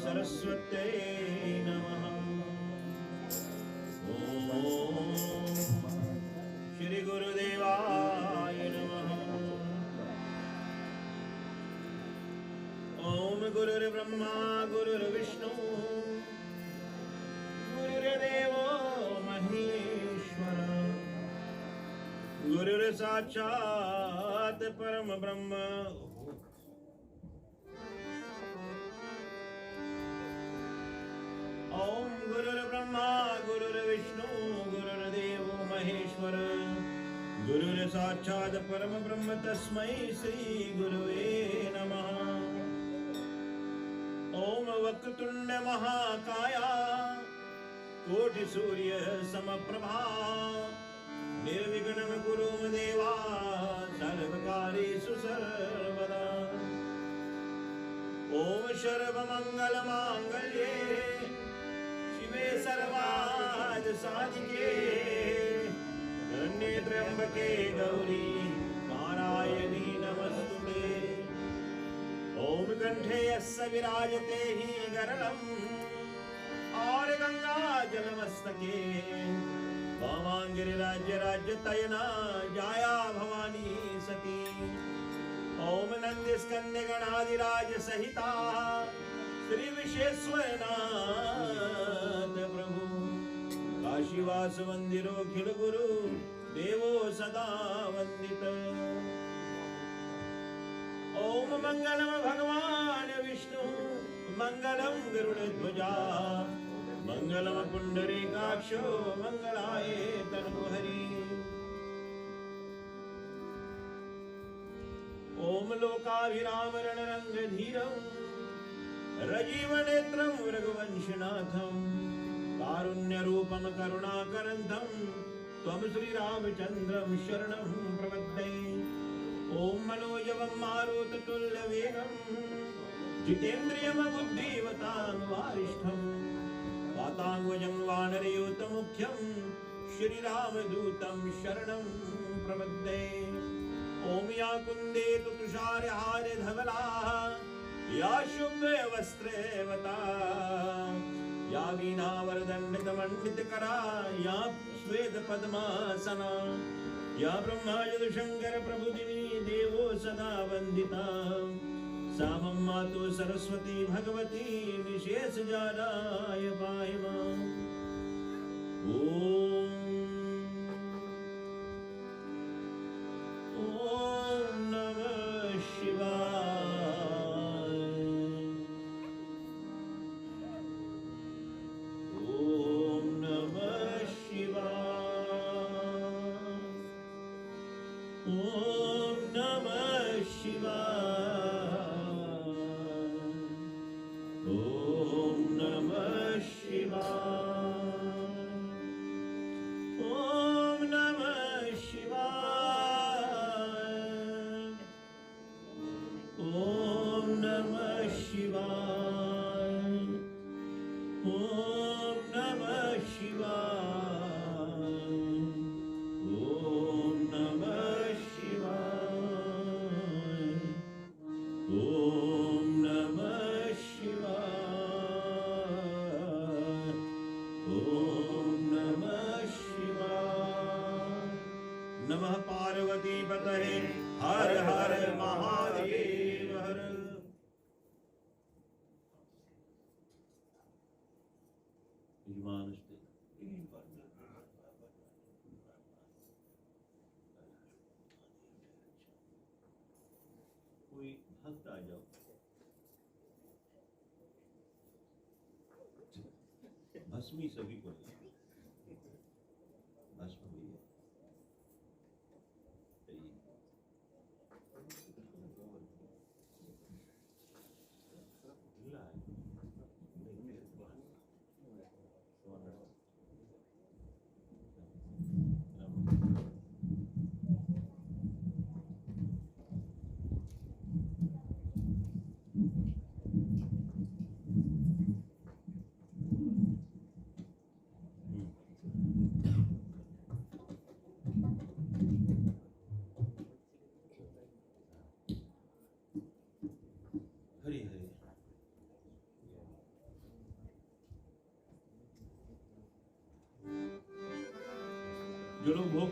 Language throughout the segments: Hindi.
सरस्वत्यै नमः। ओम श्री गुरुदेवाय नमः। ओम गुरुर्ब्रह्मा गुरुर्विष्णु गुरुर्देवो महेश्वर गुरुर्साक्षात् परम ब्रह्म। ओम गुरुर्ब्रह्मा गुरुर्विष्णु गुरुर्देवो महेश्वर गुरुर्साक्षात् परम ब्रह्म तस्मै श्री गुरुवे नमः। ओम वक्रतुंड महाकाया कोटि सूर्य समप्रभा निर्विघ्नं कुरु मे देवा सर्वकार्येषु सर्वदा। ओम सर्वमंगल मांगल्ये शिवे सर्वार्थ साधिके शरण्ये त्र्यंबके गौरी नारायणी नमस्तुते। ओम कंठे यस्य विराजते हि गरलम् और गंगा जलमस्तके वामांगिरिराज्य राज्यतयना जाया भवानी सती। ओम नंदी स्कंद गणाधिराज सहिता श्री विश्वेश्वरनाथ प्रभु काशीवास मंदिरो खिल गुरु देवो सदा वंदित। ओम मंगलम भगवान विष्णु मंगलम गरुड़ध्वजा मंगलम पुंडरीकाक्षो मंगलाय तनोहरि। ओम लोकाभिराम रणरंगधीरं रजीवनेत्रं रघुवंशनाथं कारुण्यरूपं करुणाकरन्तं त्वं श्रीरामचन्द्रं शरणं प्रपद्ये। ओम मनोजवं मारुततुल्यवेगं जितेन्द्रियं बुद्धिमतां वारिष्ठं वातांगजं वानरयूतमुख्यं श्रीरामदूतं शरणं प्रपद्ये। ओम या कुन्देतु तुषारहार धवला या शुभ्र वस्त्रवता या वीणावरदण्डितमण्डितकरा या श्वेत पद्मासना या ब्रह्मायुधशङ्कर प्रभुदिनी देवो सदा वन्दिता। सा मम मातु सरस्वती भगवती निशेषजाडाय पाहि। ओम नमः शिवाय। ओम नमः शिवाय। ओम नमः शिवाय। ओम नमः शिवाय। ओम नमः शिवाय। ओम नमः शिवाय। ओम नमः शिवाय। ओम नमः शिवाय। ओम नमः शिवाय। ओम नमः शिवाय। नमः पार्वती पतये हर हर महादेव हर। कोई भक्त आ जाओ। भस्मी सभी को भस्म भी है।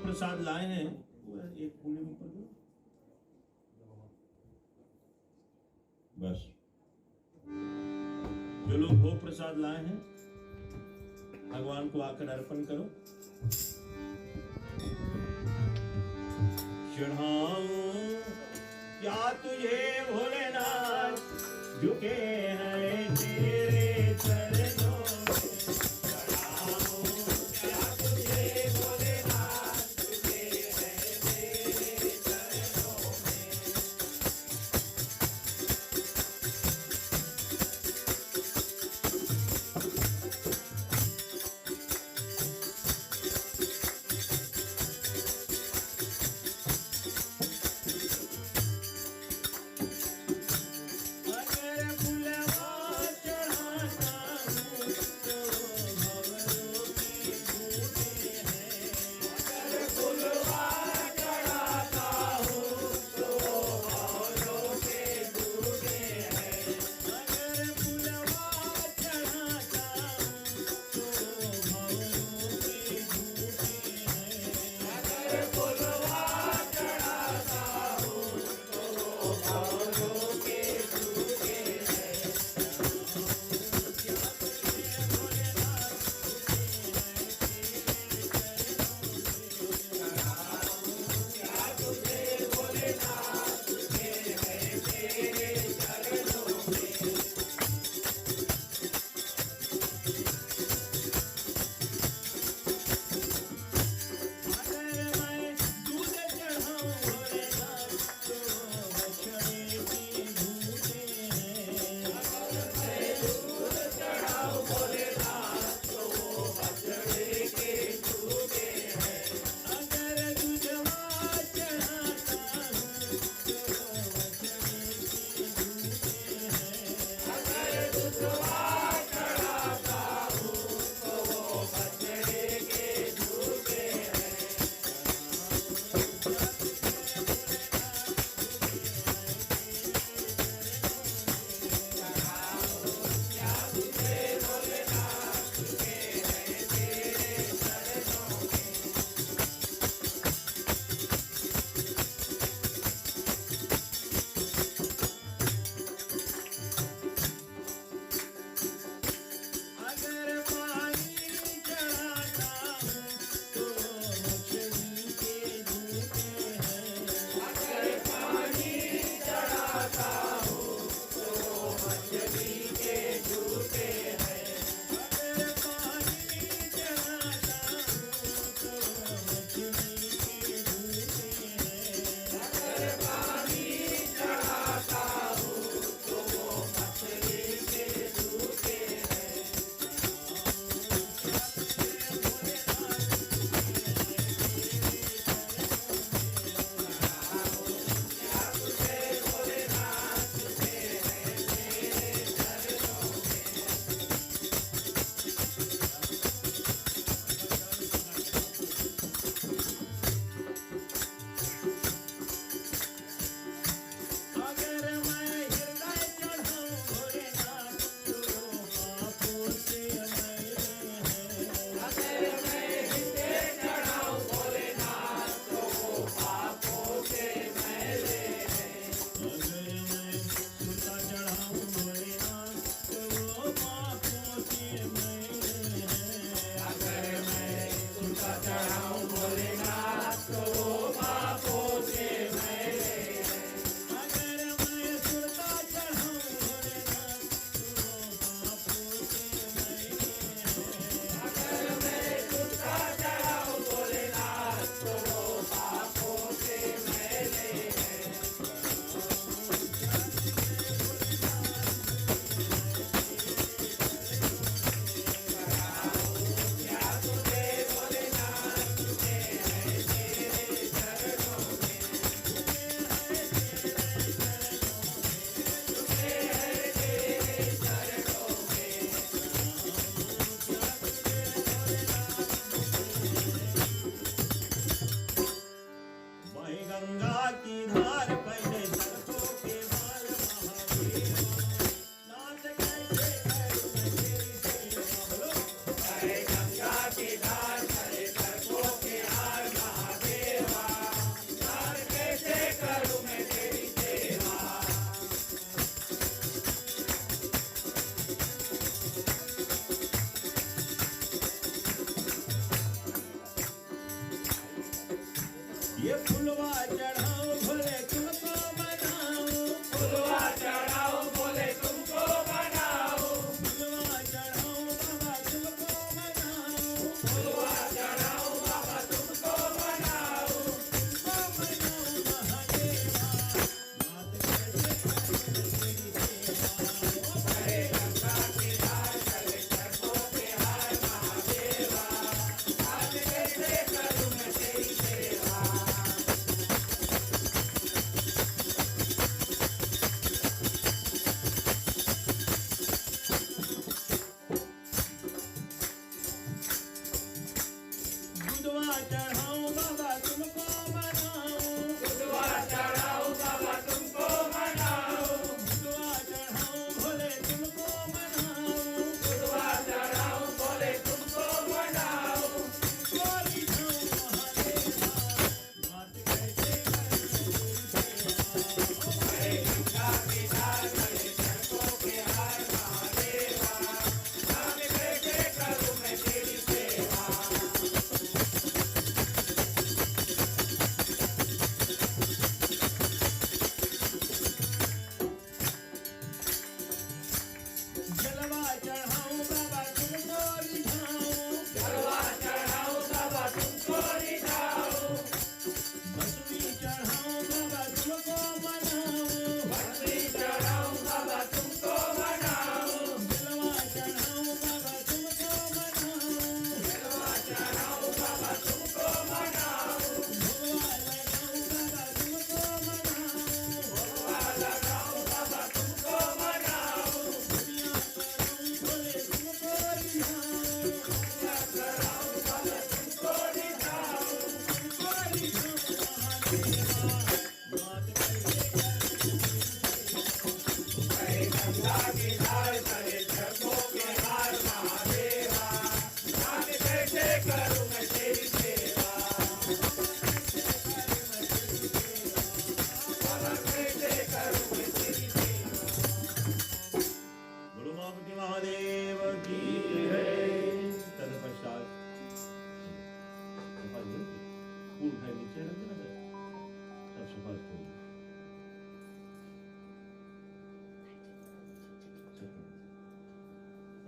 भोग प्रसाद लाए हैं वो एक फूल ऊपर दो बस। जो लोग भोग प्रसाद लाए हैं भगवान को आकर अर्पण करो। चढ़ाऊं क्या तुझे भोलेनाथ झुके हैं तेरे चरणों में। चढ़ाऊं क्या तुझे भोलेनाथ झुके हैं तेरे चरणों में। अगर फुलवा ये फुलवा चढ़ाओ भोले तुमको मनाओ, फुलवा चढ़ाओ भोले तुमको मनाओ, फुलवा चढ़ाओ बाबा तुमको मनाओ, फुलवा चढ़ाओ बाबा तुमको मनाओ, तुमको मनाओ महादेवा, मात कैसे करूं तेरी सेवा, हरे गंगा के धार चले चरणों के हार महादेवा, मात कैसे करूं मैं तेरी सेवा। बुधवा चढ़ाओ बाबा तुमको मनाओ, बुधवा चढ़ाओ बाबा तुमको मनाओ, बुधवा चढ़ाओ भोले तुमको मनाओ, बुधवा चढ़ाओ भोले तुमको मनाओ, तुमको रिझाओ महादेवा, मात कैसे करूं तेरी सेवा, हरे गंगा के धार चले चरणों के हार महादेवा, मात कैसे करूं मैं तेरी सेवा। जलवा चढ़ाओ बाबा तुमको रिझाओ, जलवा चढ़ाओ बाबा तुमको रिझाओ, भस्मी चढ़ाओ बाबा तुमको मनाओ, भस्मी चढ़ाओ बाबा तुमको मनाओ, जलवा चढ़ाओ बाबा तुमको मनाओ, जलवा चढ़ाओ बाबा तुमको मनाओ, भगवा लगाओ बाबा तुमको मनाओ, भगवा लगाओ बाबा तुमको मनाओ, दुनिया कराऊं भोले तुमको रिझाओ, दुनिया कराऊं बाबा तुमको रिझाओ, तुमको रिझाओ महादेवा, मात कैसे करूं हरे गंगा के धार चले चरणों के हार महादेवा, मात कैसे करूं मैं तेरी सेवा, बाबा कैसे करूं मैं तेरी सेवा। बोलो महापति महादेव की जय। तत्पश्चात फूल है नीचे रख देना सर, सब सफाई हो गई।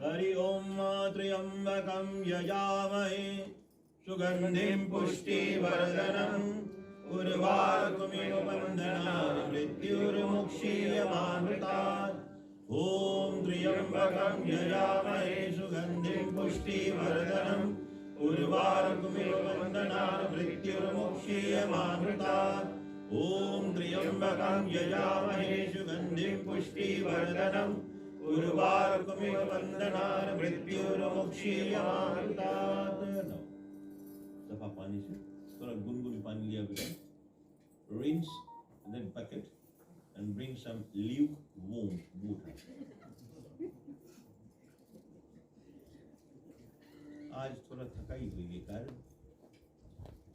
हरि ओम त्र्यंबकं यजामहे सुगंधिं पुष्टिवर्धनम् उर्वारुकमिव बन्धनान् मृत्युर्मुक्षीयमामृतात्। ॐ त्र्यंबकं यजामहे सुगंधिं पुष्टिवर्धनम् उर्वारुकमिव बन्धनान् मृत्युर्मुक्षीयमामृतात्। ॐ त्र्यंबकं यजामहे सुगंधिं पुष्टिवर्धनम् उर्वारुकमिव बन्धनान् मृत्युर्मुक्षीयमामृतात्। सफा पानी से थोड़ा गुनगुन पानी लिया बेटा, rinse that bucket and bring some lukewarm water. आज थोड़ा थकाई हुई है कारण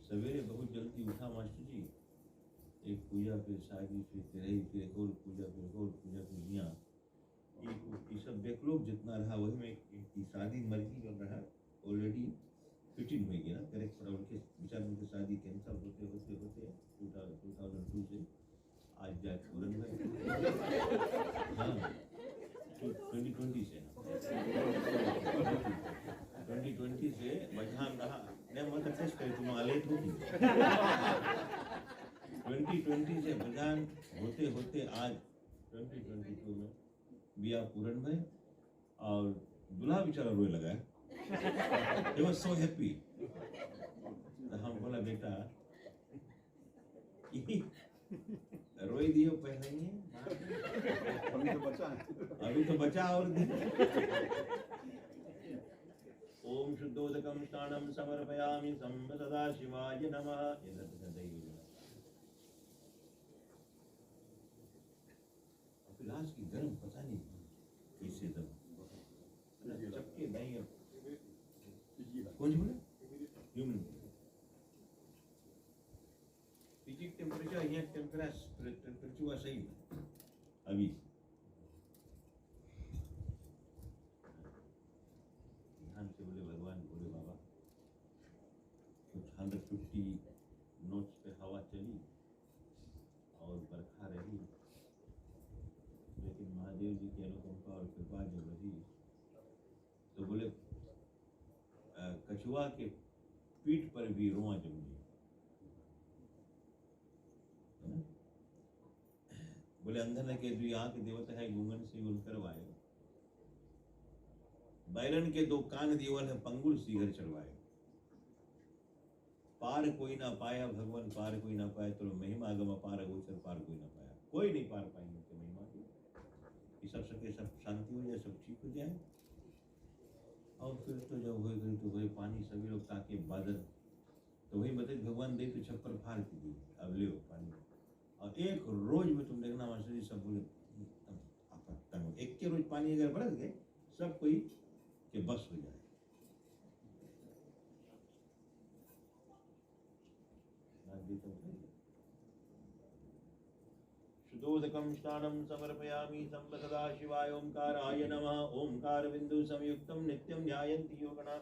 सवेरे बहुत जल्दी उठा मास्टर जी, एक पूजा फिर शादी फिर तेरही फिर एक और पूजा फिर एक और पूजा फिर यहाँ ये सब बैकलॉग जितना रहा वही में की शादी मर्जी कर रहा ऑलरेडी फिटिंग हुई ना करेक्ट पर उनके विचार उनकी शादी कैंसिल होते होते होते 2002 से आज जाए पूरन भाई हाँ 2020 से 2020 से बजहान रहा नहीं मतलब टेस्ट करे तुम लेट होगी 2020 से बजहान होते होते आज 2022 में बिया पूरन भाई और दूल्हा बेचारा रोए लगा है। He was so happy. हम बोला बेटा रोई दियो पहले ही अभी तो बचा और ओम शुद्धोदकं स्नानं समर्पयामि सदा शिवाय नमः। लास्ट की गर्म पता नहीं इससे तब चक्के नहीं है कौन बोले ह्यूमन फिजिक टेम्परेचर यहाँ टेम्परेचर हुआ सही अभी ध्यान से बोले भगवान बोले बाबा कुछ 150 नोट्स पे हवा और कृपा जब रही तो बोले कछुआ के पीठ पर भी रोआ जम गया। बोले अंधन के दुई आंख देवत है गुंगन से गुण करवाए, बैरन के दो कान देवल है पंगुल सीगर चढ़वाए। पार कोई ना पाया भगवान पार कोई ना पाया, तो महिमा गम पार गोचर पार कोई ना पाया। कोई नहीं पार पाएंगे तो महिमा की, ये सब सके सब शांति हो जाए, सब ठीक हो जाए। और फिर तो जब हो गई तो वही पानी सभी लोग ताके बादल, तो वही बताए भगवान दे तो छप्पर फाड़ के दी, अब ले पानी। और एक रोज में तुम देखना मास्टर जी सब बोले एक के रोज पानी अगर बरस गए सब कोई के बस हो जाए। शुद्धोदकं स्नानं समर्पयामि संवसदा शिवाय ओंकाराय नमः। ओंकार बिंदु संयुक्तं नित्यं ध्यायन्ति योगिनः,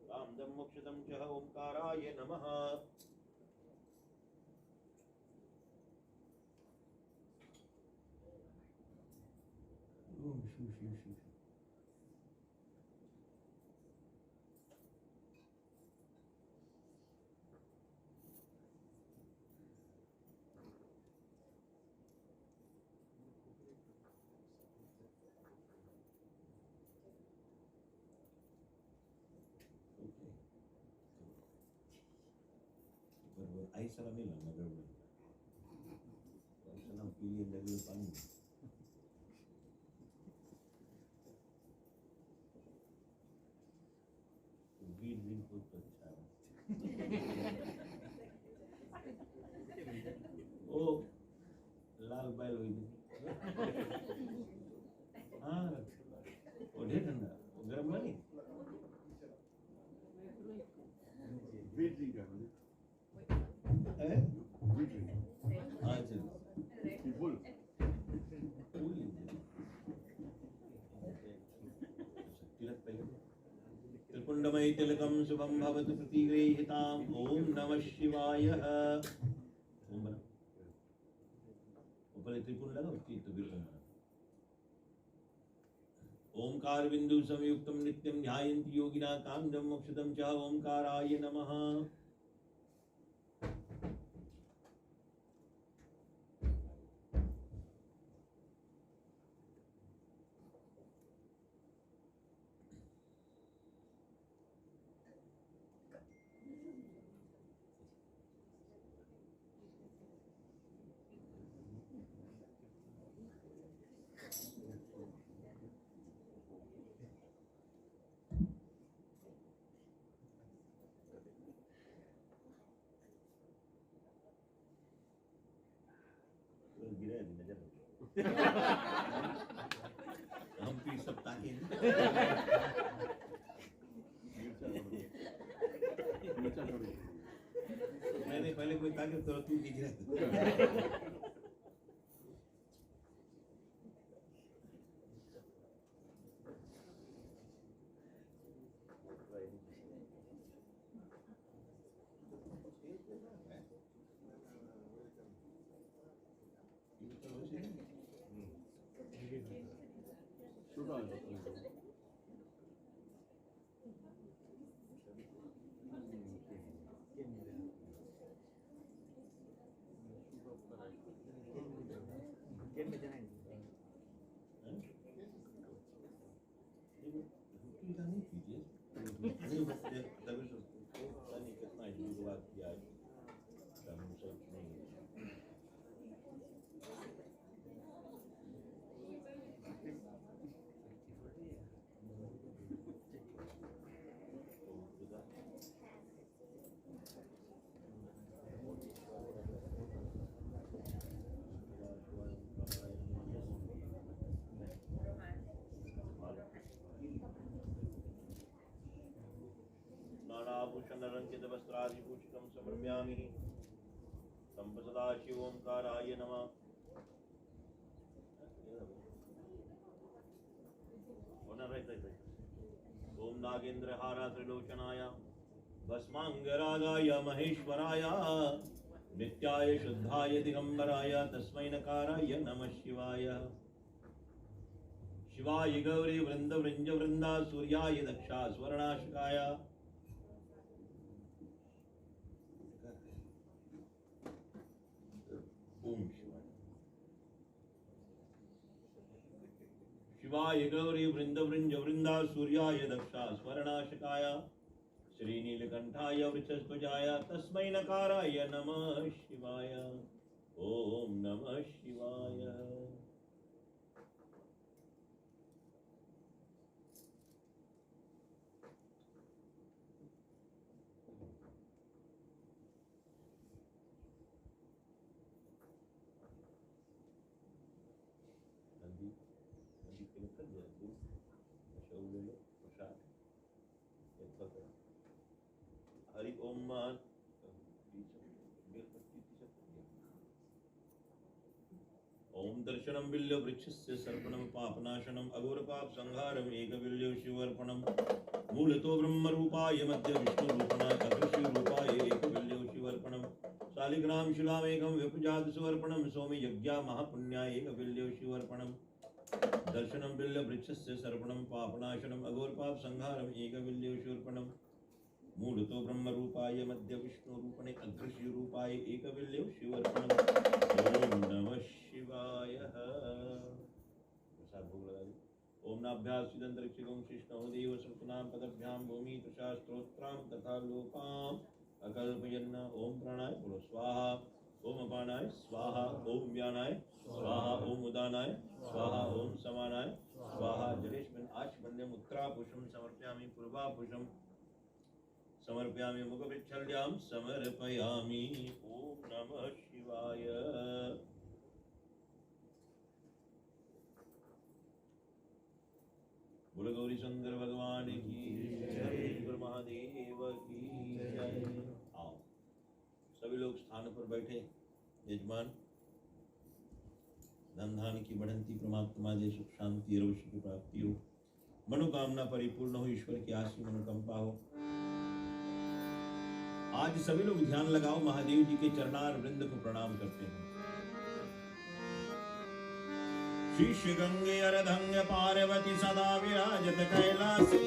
कामदं मोक्षदं च ओंकाराय नमः। ओम शिव शिव शिव। ऐसा नहीं लगना गड़बड़, ऐसा ना पीलिए लगे पानी। वीट ड्रिंक बहुत अच्छा है। ओ लाल बैल हुई हाँ, वो ढेर ठंडा, गर्म नहीं। वीट ड्रिंक है त्रिपुंडमयि तिलकं शुभं भवतु प्रतिगृहीताम्। ओम नमः शिवाय। ओम बना ऊपर त्रिपुंड लगाओ तो बिल्कुल ओंकार बिंदु संयुक्तं नित्यं ध्यायन्ति योगिनः, कामदं मोक्षदं च ओंकाराय नमः। हम पी सब ताकि मैंने पहले कोई ताकि तो तू गिरा। वस्त्रादिभूषितं समर्पयामि संवसदा शिव ओंकाराय नमः। ओम नागेंद्रहारा त्रिलोचनाय भस्मांगरागाय महेश्वराय नित्याय शुद्धाय दिगंबराय तस्मै नकाराय नमः शिवाय। शिवाय गौरी वृंद वृंज वृंदा सूर्याय दक्षा स्वर्णाशकाय ओम शिवाय। शिवाय गौरी वृंद वृंज वृंदा सूर्याय दक्षा स्वर्णाशकाय श्रीनीलकंठाय वृषध्वजाय तस्मै नकाराय नमः शिवाय। ओम नमः शिवाय। हरि ओम ओम दर्शनम बिल्ल वृक्षस्य सर्पणम पापनाशनम अघोर पाप संहारम एकबिल्यो शिवर्पणम मूलतो ब्रह्म रूपाय मध्य विष्णु रूपणाय अदृश्य रूपाय एकबिल्यो शिवर्पणम शालिग्राम शिलामेकं विपुजात सुवर्पणम सोमि यज्ञा महापुण्याय एकबिल्यो शिवर्पणम दर्शनम बिल्ल वृक्षस्य सर्पणम पापनाशनम अघोर पाप संहारम एकबिल्यो शिवर्पणम मूलतो ब्रह्म रूपाय मध्य विष्णु रूपणे अदृश्य रूपाय एकबिल्यो शिवर्पणम। ओम नमः शिवाय। प्रसाद भोग लगा दी। ओम नाभ्यास सिदंतरिक्षिगों शिष्णो देव सत्नाम पदभ्याम भूमि तुषा स्तोत्राम तथा लोकाम अकल्पयन्न। ओम प्राणाय बोलो स्वाहा। ओम अपानाय स्वाहा। ओम व्यानाय स्वाहा। ओम उदानाय स्वाहा। ओम समानाय स्वाहा। जलेस्मिन् आचमन्यम् उत्तरापुषं समर्पयामि पूर्वापुषं समर्पयामि मुखविच्छल्यां समर्पयामि। ओम नमः शिवाय। बोलो गौरी शंकर भगवान की जय। गुरु महादेव की जय। आओ सभी लोग स्थान पर बैठे। यजमान धन धान की बढ़ंती परमात्मा दे सुख शांति अवश्य की प्राप्ति हो। मनोकामना परिपूर्ण हो। ईश्वर की आशी मनोकंपा हो। आज सभी लोग ध्यान लगाओ। महादेव जी के चरणार वृंद को प्रणाम करते हैं। शीश गंगे अर्धंग पार्वती सदा विराजत कैलासी।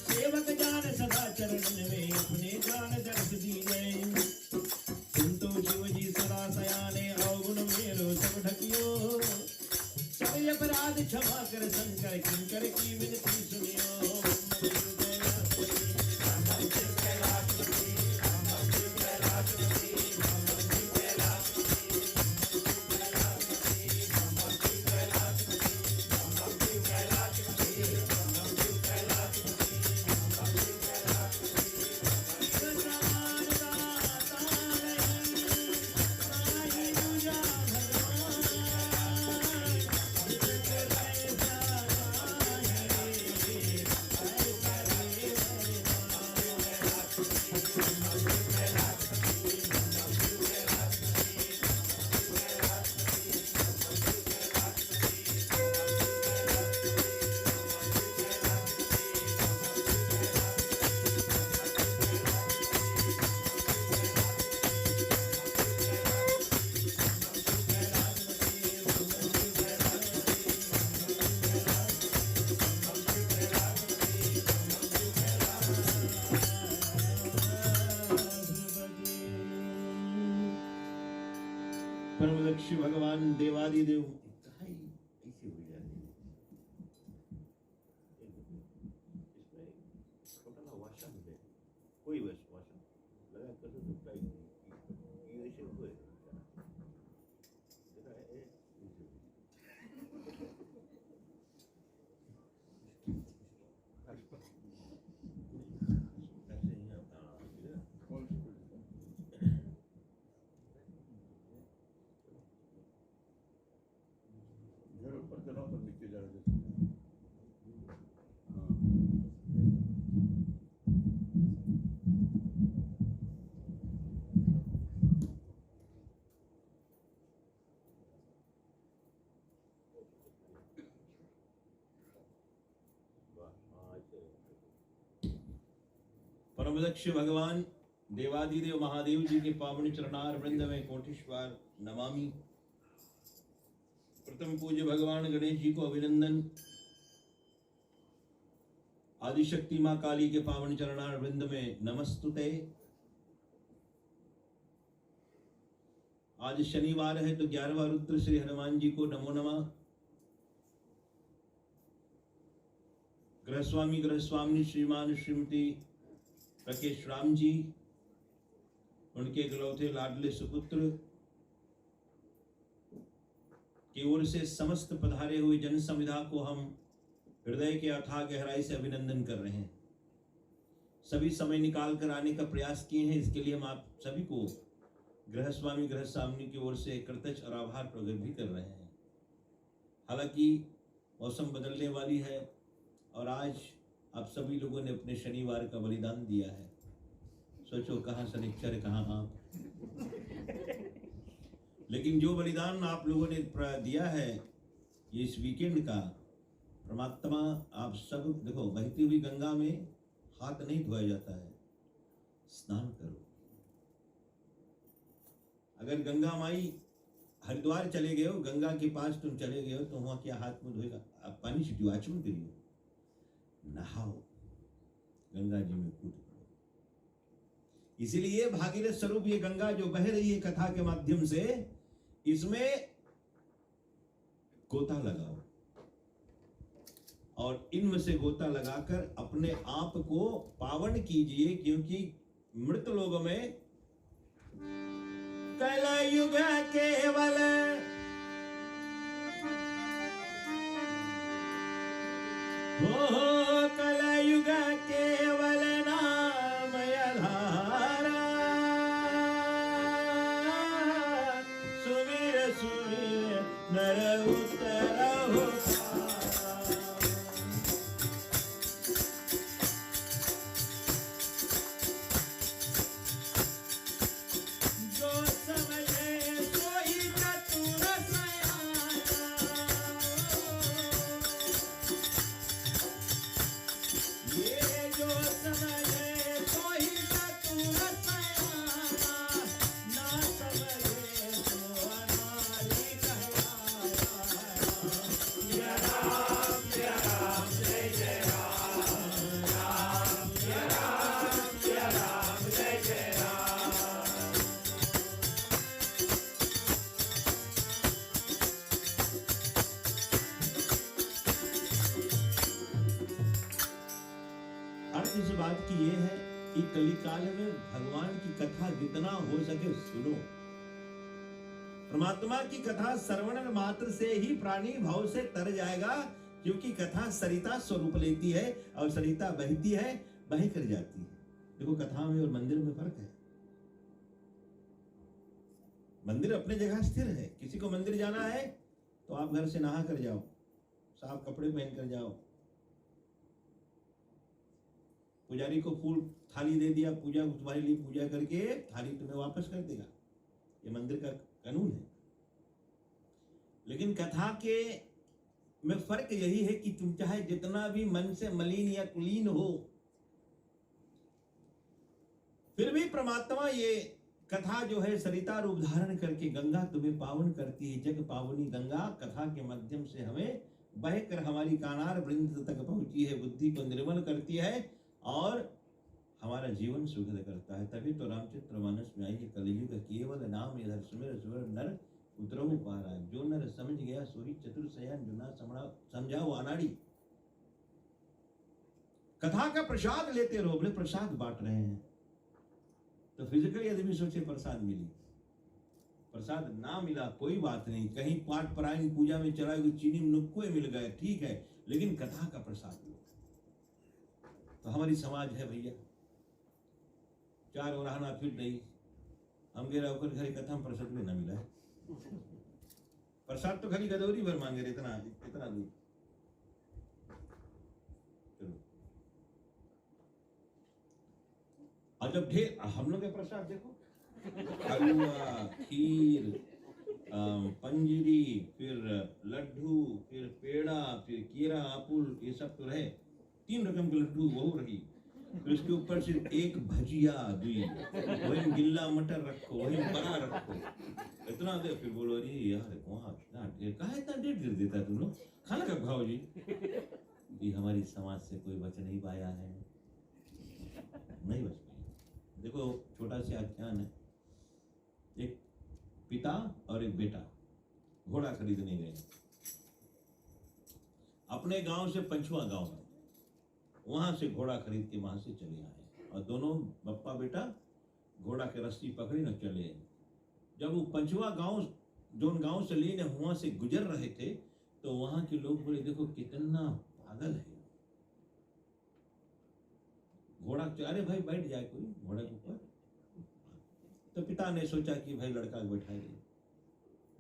सेवक जान सदा चरण में अपने जान दर्श दीजे। तुम तो शिव जी सदा सयाने अवगुण मेरो सब ढकियो। सब अपराध क्षमा कर शंकर किंकर की विनती सुनियो। परमदक्ष भगवान देवादिदेव ऐसे हो जाए। इसमें छोटा ना वाशा मिले, कोई बस वाशा लगा कर तो दुखता ही नहीं, ये ऐसे हुए परमदक्ष भगवान देवादिदेव महादेव जी के पावन चरणार वृंद में कोटिश्वर नमामि। प्रथम पूज्य भगवान गणेश जी को अभिनंदन। आदिशक्ति मां काली के पावन चरणार वृंद में नमस्तुते। आज शनिवार है तो 11वां रुद्र श्री हनुमान जी को नमो नमः। गृहस्वामी गृहस्वामिनी श्रीमान श्रीमती राकेश राम जी, उनके इकलौते लाडले सुपुत्र की ओर से समस्त पधारे हुए जन समुदाय को हम हृदय के अथाह गहराई से अभिनंदन कर रहे हैं। सभी समय निकाल कर आने का प्रयास किए हैं, इसके लिए हम आप सभी को गृहस्वामी गृहस्वामिनी की ओर से कृतज्ञ और आभार प्रकट भी कर रहे हैं। हालांकि मौसम बदलने वाली है और आज आप सभी लोगों ने अपने शनिवार का बलिदान दिया है। सोचो कहाँ शनिचर कहाँ आप। लेकिन जो बलिदान आप लोगों ने दिया है इस वीकेंड का, परमात्मा आप सब देखो, बहती हुई गंगा में हाथ नहीं धोया जाता है, स्नान करो। अगर गंगा माई हरिद्वार चले गए हो, गंगा के पास तुम चले गए हो, तो वहां क्या हाथ में धोएगा? आप पानी से आचमन करिए, नहाओ, गंगा जी में कूद पड़ो। इसीलिए भागीरथ स्वरूप ये गंगा जो बह रही है कथा के माध्यम से, इसमें गोता लगाओ और इनमें से गोता लगाकर अपने आप को पावन कीजिए, क्योंकि मृत लोगों में कलयुग केवल हो, कलयुग केवल नाम आधारा, सुमिर सुमिर नर उतरहु इस बात की ये है कि कलिकाल में भगवान की कथा जितना हो सके सुनो। परमात्मा की कथा श्रवण मात्र से ही प्राणी भाव से तर जाएगा, क्योंकि कथा सरिता स्वरूप लेती है और सरिता बहती है, बह कर जाती है। देखो कथा में और मंदिर में फर्क है। मंदिर अपने जगह स्थिर है। किसी को मंदिर जाना है तो आप घर से नहा कर जाओ, साफ कपड़े पहन कर जाओ, पुजारी को फूल थाली दे दिया, पूजा तुम्हारे लिए पूजा करके थाली तुम्हें वापस कर देगा। ये मंदिर का कानून है। लेकिन कथा के में फर्क यही है कि तुम चाहे जितना भी मन से मलिन या कुलीन हो, फिर भी परमात्मा ये कथा जो है सरिता रूप धारण करके गंगा तुम्हें पावन करती है। जग पावनी गंगा कथा के माध्यम से हमें बहकर हमारी कानार वृंद तक पहुंची है, बुद्धि को निर्मल करती है और हमारा जीवन सुखद करता है। तभी तो रामचरितमानस में आई, कलयुग केवल नाम इधर सुमिर सुमिर नर उतरहु पारा, जो नर समझ गया सोई चतुर शयन, जो ना समझा वो अनाड़ी। कथा का प्रसाद लेते रहो, बोले प्रसाद बांट रहे हैं। तो फिजिकली आदमी सोचे प्रसाद मिली, प्रसाद ना मिला कोई बात नहीं, कहीं पाठ परायण पूजा में चला गया, चीनी नुक्के मिल गए ठीक है, लेकिन कथा का प्रसाद लो। तो हमारी समाज है भैया, चार वराहना फिर नहीं, हम गेरा होकर घरे कथा में प्रसाद में न मिला है। प्रसाद तो खाली गदौरी भर मांगे रहे, इतना इतना दूर। चलो, और जब ढेर हम लोग के प्रसाद देखो, हलवा, खीर, पंजीरी, फिर लड्डू, फिर पेड़ा, फिर केरा, आपुल, ये सब तो रहे। 3 रकम के लड्डू वो रही, फिर उसके ऊपर से एक भजिया दी, वही गिल्ला मटर रखो, वही बड़ा रखो, इतना दे। फिर बोलो अरे यार वहाँ इतना ढेर कहा, इतना ढेर गिर देता है तुम लोग, खाना कब खाओ जी। हमारी समाज से कोई बच नहीं पाया है, नहीं बच पाया। देखो छोटा सा आख्यान है, एक पिता और एक बेटा घोड़ा खरीदने गए अपने गांव से पंचवा गांव में, वहां से घोड़ा खरीद के वहां से चले आए, और दोनों बप्पा बेटा घोड़ा के रस्सी पकड़ी न चले। जब वो पंचवा गांव जोन गांव से लेने वहां से गुजर रहे थे, तो वहां के लोग बोले देखो कितना पागल है घोड़ा, अरे भाई बैठ जाए कोई घोड़े के ऊपर। तो पिता ने सोचा कि भाई लड़का को बैठा दे,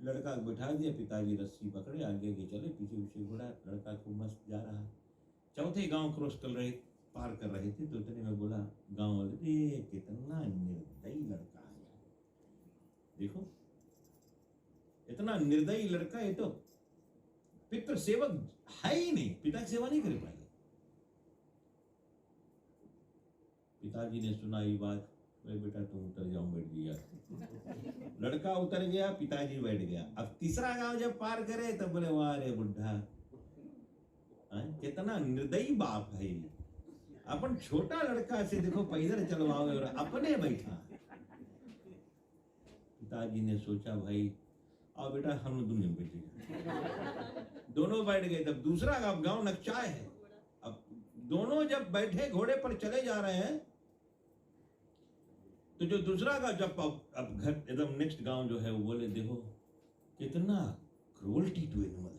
लड़का को बैठा दिया, पिताजी रस्सी पकड़े आगे आगे चले, पीछे पीछे घोड़ा, लड़का खूब मस्त जा रहा। चौथे गांव क्रॉस कर रहे, पार कर रहे थे, तो इतने में बोला गांव वाले, कितना निर्दयी लड़का है, देखो इतना निर्दयी लड़का, ये तो पितृ सेवक है ही नहीं, पिता की सेवा नहीं कर पाएगा। पिताजी ने सुना ये बात, बेटा तुम उतर जाओ, बैठ गया लड़का, उतर गया, पिताजी बैठ गया। अब तीसरा गांव जब पार करे तब बोले वाह रे बुढ़ा, कितना निर्दयी बाप है, अपन छोटा लड़का से देखो पैदल चलवाओगे और अपने बैठा। पिताजी ने सोचा भाई आओ बेटा हम लोग दुनिया में बैठे, दोनों बैठ गए। तब दूसरा गांव नक्चाय है, अब दोनों जब बैठे घोड़े पर चले जा रहे हैं, तो जो दूसरा गांव जब अब घर एकदम नेक्स्ट गांव जो है वो बोले देखो कितना क्रूअल्टी टू एनिमल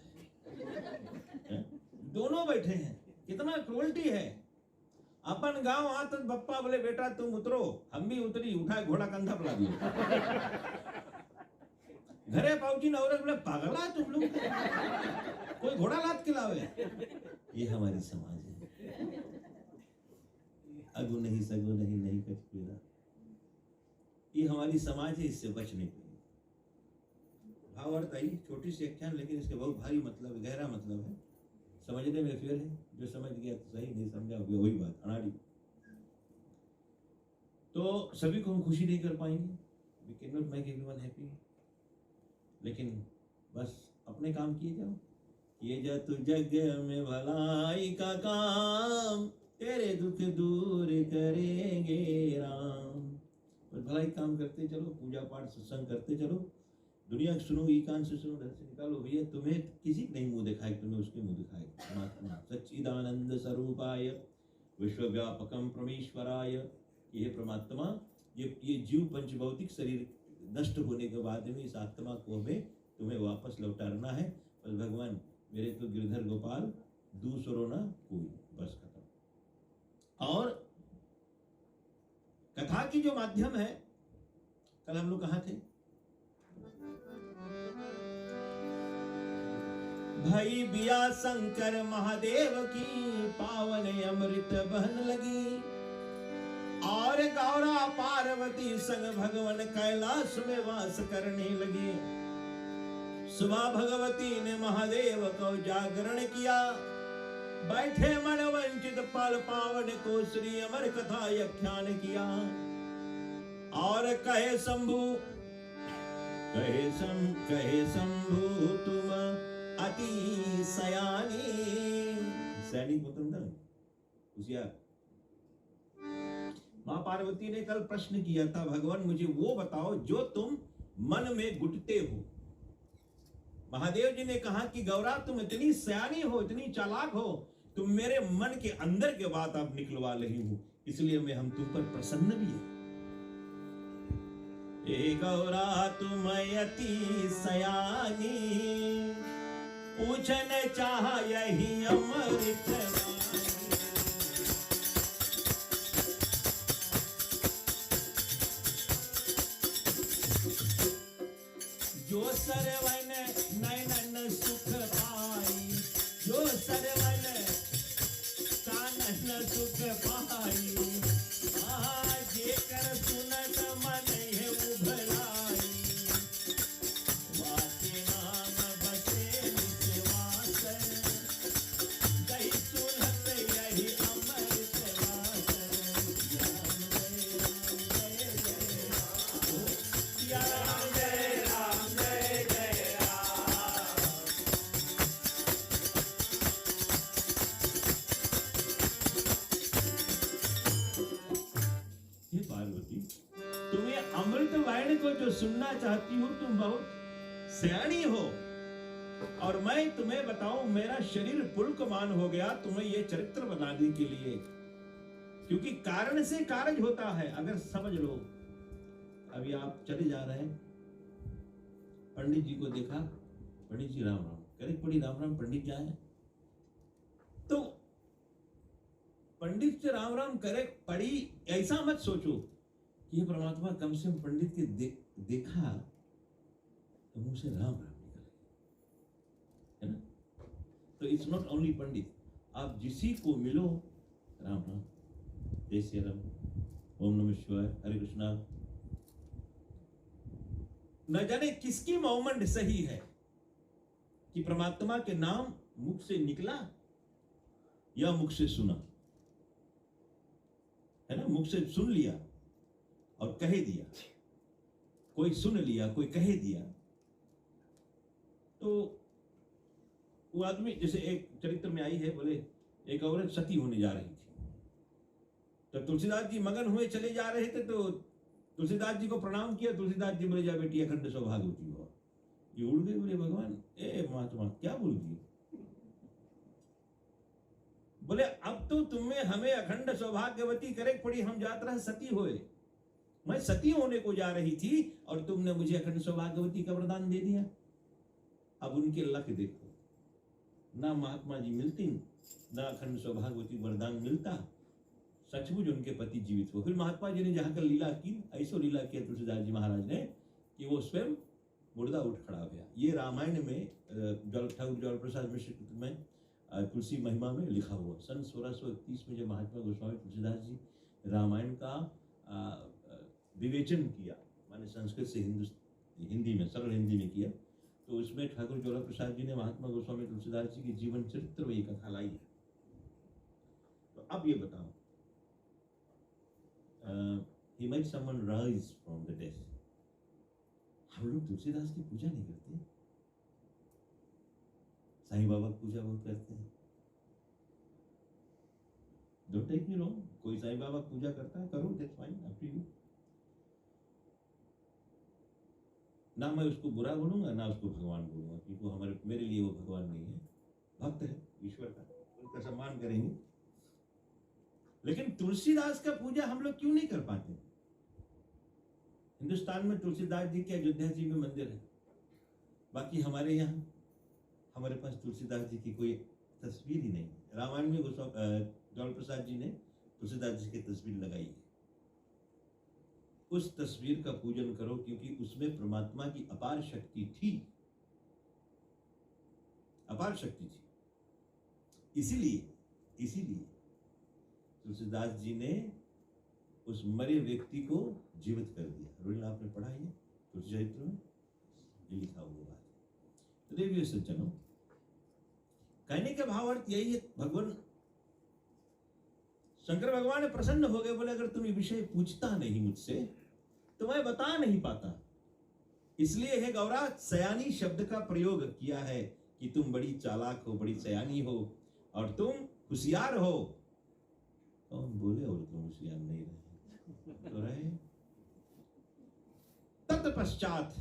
है, दोनों बैठे हैं कितना क्रूअल्टी है। अपन गांव आ तो बप्पा बोले बेटा तुम उतरो, हम भी उतरी, उठाए घोड़ा कंधा पला दिया। घरे पहुंची न औरत बोले पागला तुम लोग, कोई घोड़ा लाद के लावे। ये हमारी समाज है, अगु नहीं सगु नहीं, नहीं कछ पीड़ा, ये हमारी समाज है, इससे बच नहीं पाएगी। भावार्थ आई छोटी सी आख्यान, लेकिन इसके बहुत भारी मतलब, गहरा मतलब है, समझने में फेर है, जो समझ गया तो सही, नहीं समझा वही बात अनाड़ी। तो सभी को हम खुशी नहीं कर पाएंगे, we can not make everyone happy, लेकिन बस अपने काम किए जाओ, किए जा तू जग में भलाई का काम, तेरे दुख दूर करेंगे राम। और भलाई काम करते चलो, पूजा पाठ सत्संग करते चलो, दुनिया सुनो, ई कान से सुनो, ढंग से निकालो भैया, तुम्हें किसी नहीं मुंह दिखाए, तुम्हें उसके मुंह दिखाए। परमात्मा सच्चिदानंद स्वरूपाय विश्वव्यापकम परमेश्वराय, ये परमात्मा, ये जीव पंचभौतिक शरीर नष्ट होने के बाद में इस आत्मा को हमें तुम्हें वापस लौटाना है। बस भगवान मेरे तो गिरधर गोपाल दूसरो ना कोई, बस खत्म। और कथा की जो माध्यम है, कल हम लोग कहाँ थे? भाई बिया शंकर महादेव की पावन अमृत बहन लगी, और गौरा पार्वती संग भगवान कैलाश में वास करने लगे। सुबह भगवती ने महादेव को जागरण किया, बैठे मन वंचित पल पावन को श्री अमर कथा आख्यान किया। और कहे शंभु शंभु तुम अति सयानी, सैनिक मतलब होशियार। मां पार्वती ने कल प्रश्न किया था, भगवान मुझे वो बताओ जो तुम मन में गुटते हो, महादेव जी ने कहा कि गौरा तुम इतनी सयानी हो, इतनी चालाक हो, तुम मेरे मन के अंदर के बात आप निकलवा रही हो, इसलिए मैं हम तुम पर प्रसन्न भी है। ए गौरा तुम अति सयानी, पूछन चाह यही अमृत जो सरवन नयन सुख पाई, जो सरवन कानन सुख पाई, जे कर सुनत मन है उभलाई, वाके नाम बसे निवास, गई सुनत यही अमृत वास। राम जय राम जय राम, जय जय राम। हे पार्वती, तुम्हें अमृत वाणी को जो सुनना चाहती हो, तुम बहुत सयानी हो, और मैं तुम्हें बताऊं मेरा शरीर पुलकमान हो गया तुम्हें ये चरित्र बनाने के लिए, क्योंकि कारण से कार्य होता है। अगर समझ लो, अभी आप चले जा रहे हैं, पंडित जी को देखा, पंडित जी राम राम करे, बड़ी राम राम पंडित जी आए, तो पंडित से राम राम करे पड़ी, ऐसा मत सोचो कि ये परमात्मा कम से कम पंडित के देखा तो मुंह से राम राम निकल, है ना। तो इट्स नॉट ओनली पंडित, आप जिसी को मिलो राम राम, जय श्री राम, ओम नमः शिवाय, हरे कृष्णा। न जाने किसकी मोमेंट सही है कि परमात्मा के नाम मुख से निकला या मुख से सुना, है ना। मुख से सुन लिया और कह दिया, कोई सुन लिया कोई कह दिया। तो वो आदमी, जैसे एक चरित्र में आई है, बोले एक औरत सती होने जा रही थी, तो तुलसीदास जी मगन हुए चले जा रहे थे, तो तुलसीदास जी को प्रणाम किया। तुलसीदास जी बोले जा बेटी अखंड सौभाग्यवती हो। ये उड़ गए, बोले भगवान ए महात्मा क्या बोल दिए? बोले अब तो तुम्हें हमें अखंड सौभाग्यवती करे पड़ी, हम जात रहे सती होए, मैं सती होने को जा रही थी और तुमने मुझे अखंड सौभाग्यवती का वरदान दे दिया। अब उनके लक देखो, ना महात्मा जी मिलती, ना अखंड सौभाग्यवती वरदान मिलता, सचमुच उनके पति जीवित हो। फिर महात्मा जी ने जहां कर लीला की, ऐसो लीला किया तुलसीदास जी महाराज ने कि वो स्वयं मुर्दा उठ खड़ा गया। ये रामायण में ठाकुर ज्वाल प्रसाद मिश्र में तुलसी महिमा में लिखा हुआ। सन 1631 में जब महात्मा गोस्वामी तुलसीदास जी रामायण का विवेचन किया, माने संस्कृत से हिंदी में, सरल हिंदी में किया, तो उसमें ठाकुर ज्वाला प्रसाद जी ने महात्मा गोस्वामी तुलसीदास जी की जीवन चरित्र में ये कथा लाई है। तो अब ये बताओ, he made someone rise from the dead. हम लोग तुलसीदास की पूजा नहीं करते, साईं बाबा की पूजा बहुत करते हैं। Don't take me wrong, कोई साईं बाबा की पूजा करता है, करो, that's fine, up to you। ना मैं उसको बुरा बोलूंगा ना उसको भगवान बोलूंगा, क्योंकि हमारे मेरे लिए वो भगवान नहीं है, भक्त है ईश्वर का, उनका सम्मान करेंगे। लेकिन तुलसीदास का पूजा हम लोग क्यों नहीं कर पाते? हिंदुस्तान में तुलसीदास जी के अयोध्या जी में मंदिर है, बाकी हमारे यहाँ हमारे पास तुलसीदास जी की कोई तस्वीर ही नहीं। रामायण में ज्वाल प्रसाद जी ने तुलसीदास जी की तस्वीर लगाई है। उस तस्वीर का पूजन करो, क्योंकि उसमें परमात्मा की अपार शक्ति थी, अपार शक्ति थी। इसीलिए तुलसीदास जी ने उस मरे व्यक्ति को जीवित कर दिया। रोहिणी आपने पढ़ा है तुलसी चरित्र में, ये लिखा हुआ बात है। तो देवियों सज्जनों, कहने का भाव अर्थ यही है, भगवान शंकर भगवान प्रसन्न हो गए, बोले अगर तुम ये विषय पूछता नहीं मुझसे तो मैं बता नहीं पाता, इसलिए हे गौरा सयानी शब्द का प्रयोग किया है कि तुम बड़ी चालाक हो, बड़ी सयानी हो और तुम होशियार हो। कौन बोले और तुम होशियार नहीं रहे तो रहे। तत्पश्चात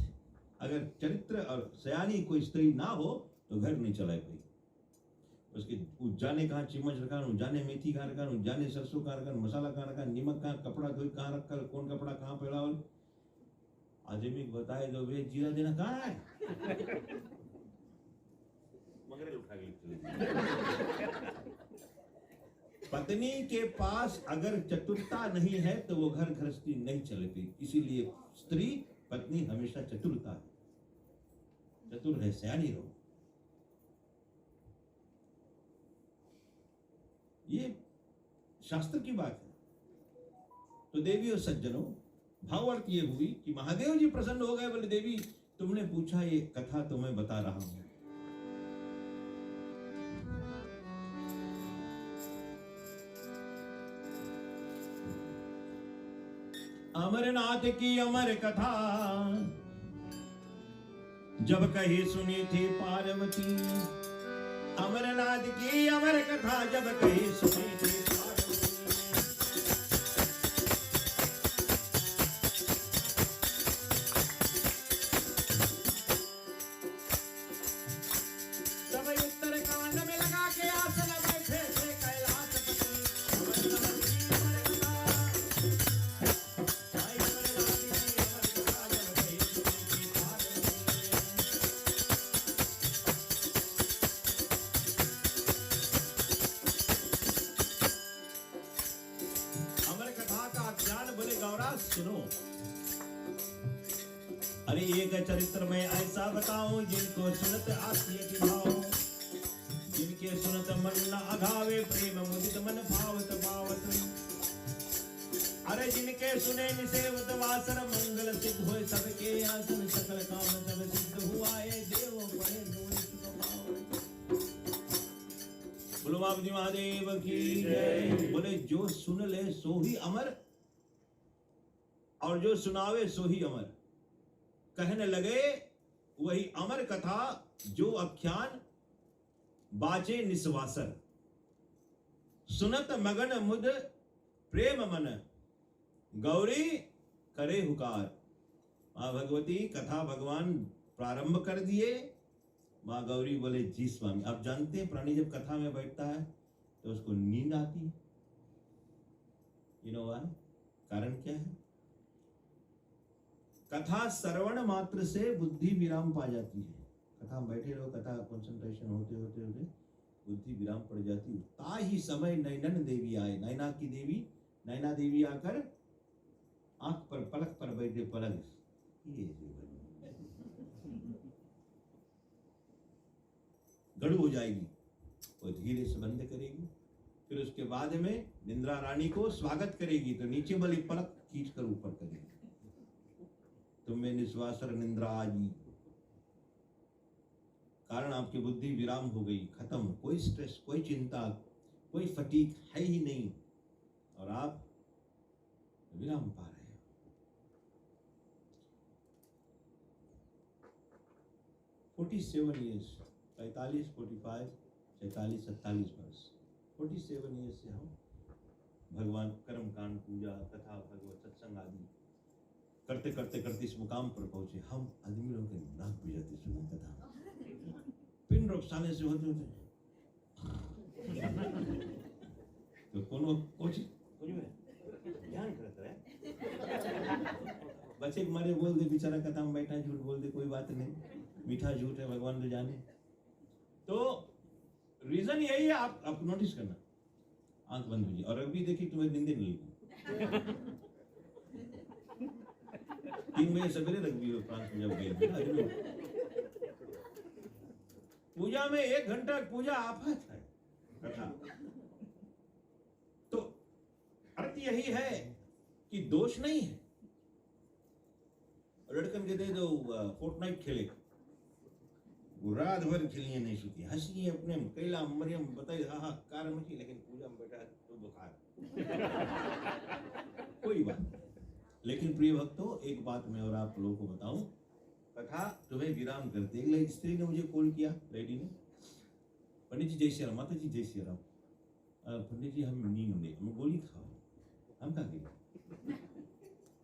अगर चरित्र और सयानी कोई स्त्री ना हो तो घर नहीं चलाए भाई। उसके जाने कहाँ चम्मच रखा, जाने मेथी कहाँ रखा, जाने सरसों कहाँ रखा, मसाला कहाँ रखा, नमक कहाँ, कपड़ा धोई कहाँ रखा, कौन कपड़ा कहाँ पहला, आदमी बताए दो वे जीरा देना कहाँ है, मगरे उठा के। पत्नी के पास अगर चतुरता नहीं है तो वो घर गृहस्थी नहीं चलेगी। इसीलिए स्त्री पत्नी हमेशा चतुरता है, चतुर है, सयानी रहो। ये शास्त्र की बात है। तो देवी और सज्जनों, भावार्थ ये हुई कि महादेव जी प्रसन्न हो गए, बोले देवी तुमने पूछा, ये कथा तो मैं बता रहा हूं। अमरनाथ की अमर कथा जब कही सुनी थी पार्वती, अमरनाथ की अमर कथा जब कही सुनी थी पार्वती, तब उत्तर कांड में लगा के आसन बैठे थे कैलाशपति। अमरनाथ की अमर कथा, अमरनाथ की अमर कथा जब कही सुनी थी पार्वती। बोले गौरा सुनो, अरे एक चरित्र में ऐसा बताऊं जिनको सुनत आसिय की भाव, जिनके सुनत मन न अघावे, प्रेम मुदित मन भावत भावत। अरे जिनके सुने निसेवत वासर, मंगल सिद्ध होए सबके आसन, सकल काम सब सिद्ध हुआ है, देव पड़े दोए सुख पावे। बोलो बाबूजी महादेव की जय। बोले जो सुन ले सो ही अमर, और जो सुनावे सो ही अमर। कहने लगे वही अमर कथा जो आख्यान बाजे निस्वासर, सुनत मगन मुद प्रेम मन, गौरी करे हुकार। मां भगवती कथा भगवान प्रारंभ कर दिए, मां गौरी बोले जी स्वामी। आप जानते हैं प्राणी जब कथा में बैठता है तो उसको नींद आती है। कारण क्या है? कथा श्रवण मात्र से बुद्धि विराम पा जाती है। कथा में बैठे रहो, कथा कंसंट्रेशन होते होते होते बुद्धि विराम पड़ जाती है। ता ही समय नैनन देवी आए, नैना की देवी, नैना देवी आकर आंख पर पलक पर बैठे, पलक ये गड़ू हो जाएगी, वो धीरे से बंद करेगी, फिर उसके बाद में निंद्रा रानी को स्वागत करेगी तो नीचे वाली पलक खींच कर ऊपर करेगी। तुम्हें निस्वासर निंद्रा आजी, कारण आपकी बुद्धि विराम हो गई, खत्म, कोई स्ट्रेस, कोई चिंता, कोई फटीक है ही नहीं, और आप विराम पा रहे हो। 47 ईयर्स, 45, 45, 46, 47 वर्ष, 47 ईयर्स से हम भगवान कर्म कांड, पूजा, कथा, भगवत सत्संग आदि करते करते करते इस मुकाम पर पहुंचे। हम आदमी लोगों के नाक भी जाते सुना कथा, पिन रोकसाने से होते होते तो कुछ ध्यान करता है, बच्चे मारे बोल दे बेचारा, कथा में बैठा झूठ बोल दे, कोई बात नहीं, मीठा झूठ है, भगवान तो जाने। तो रीजन यही है, आप नोटिस करना, आंख बंद कीजिए और अभी देखिए तुम्हें नींद नहीं लगी। 3 बजे सवेरे रख दी फ्रांस में जब गए पूजा में 1 घंटा पूजा आफत है कथा। तो अर्थ यही है कि दोष नहीं है। लड़कन के दे दो फोर्टनाइट खेले, वो रात भर खेलिए नहीं सोती, हंसी अपने कैला मरियम बताई हाहाकार मची, लेकिन पूजा में बैठा तो बुखार कोई बात नहीं। लेकिन प्रिय भक्तों, एक बात मैं और आप लोगों को बताऊं, कथा तुम्हें विराम करते। एक स्त्री ने मुझे कॉल किया, लेडी ने, पंडित जी जय श्री राम, माता जी जय श्री राम, पंडित जी हम नींद में, मैं गोली खाओ, हम कहा गए,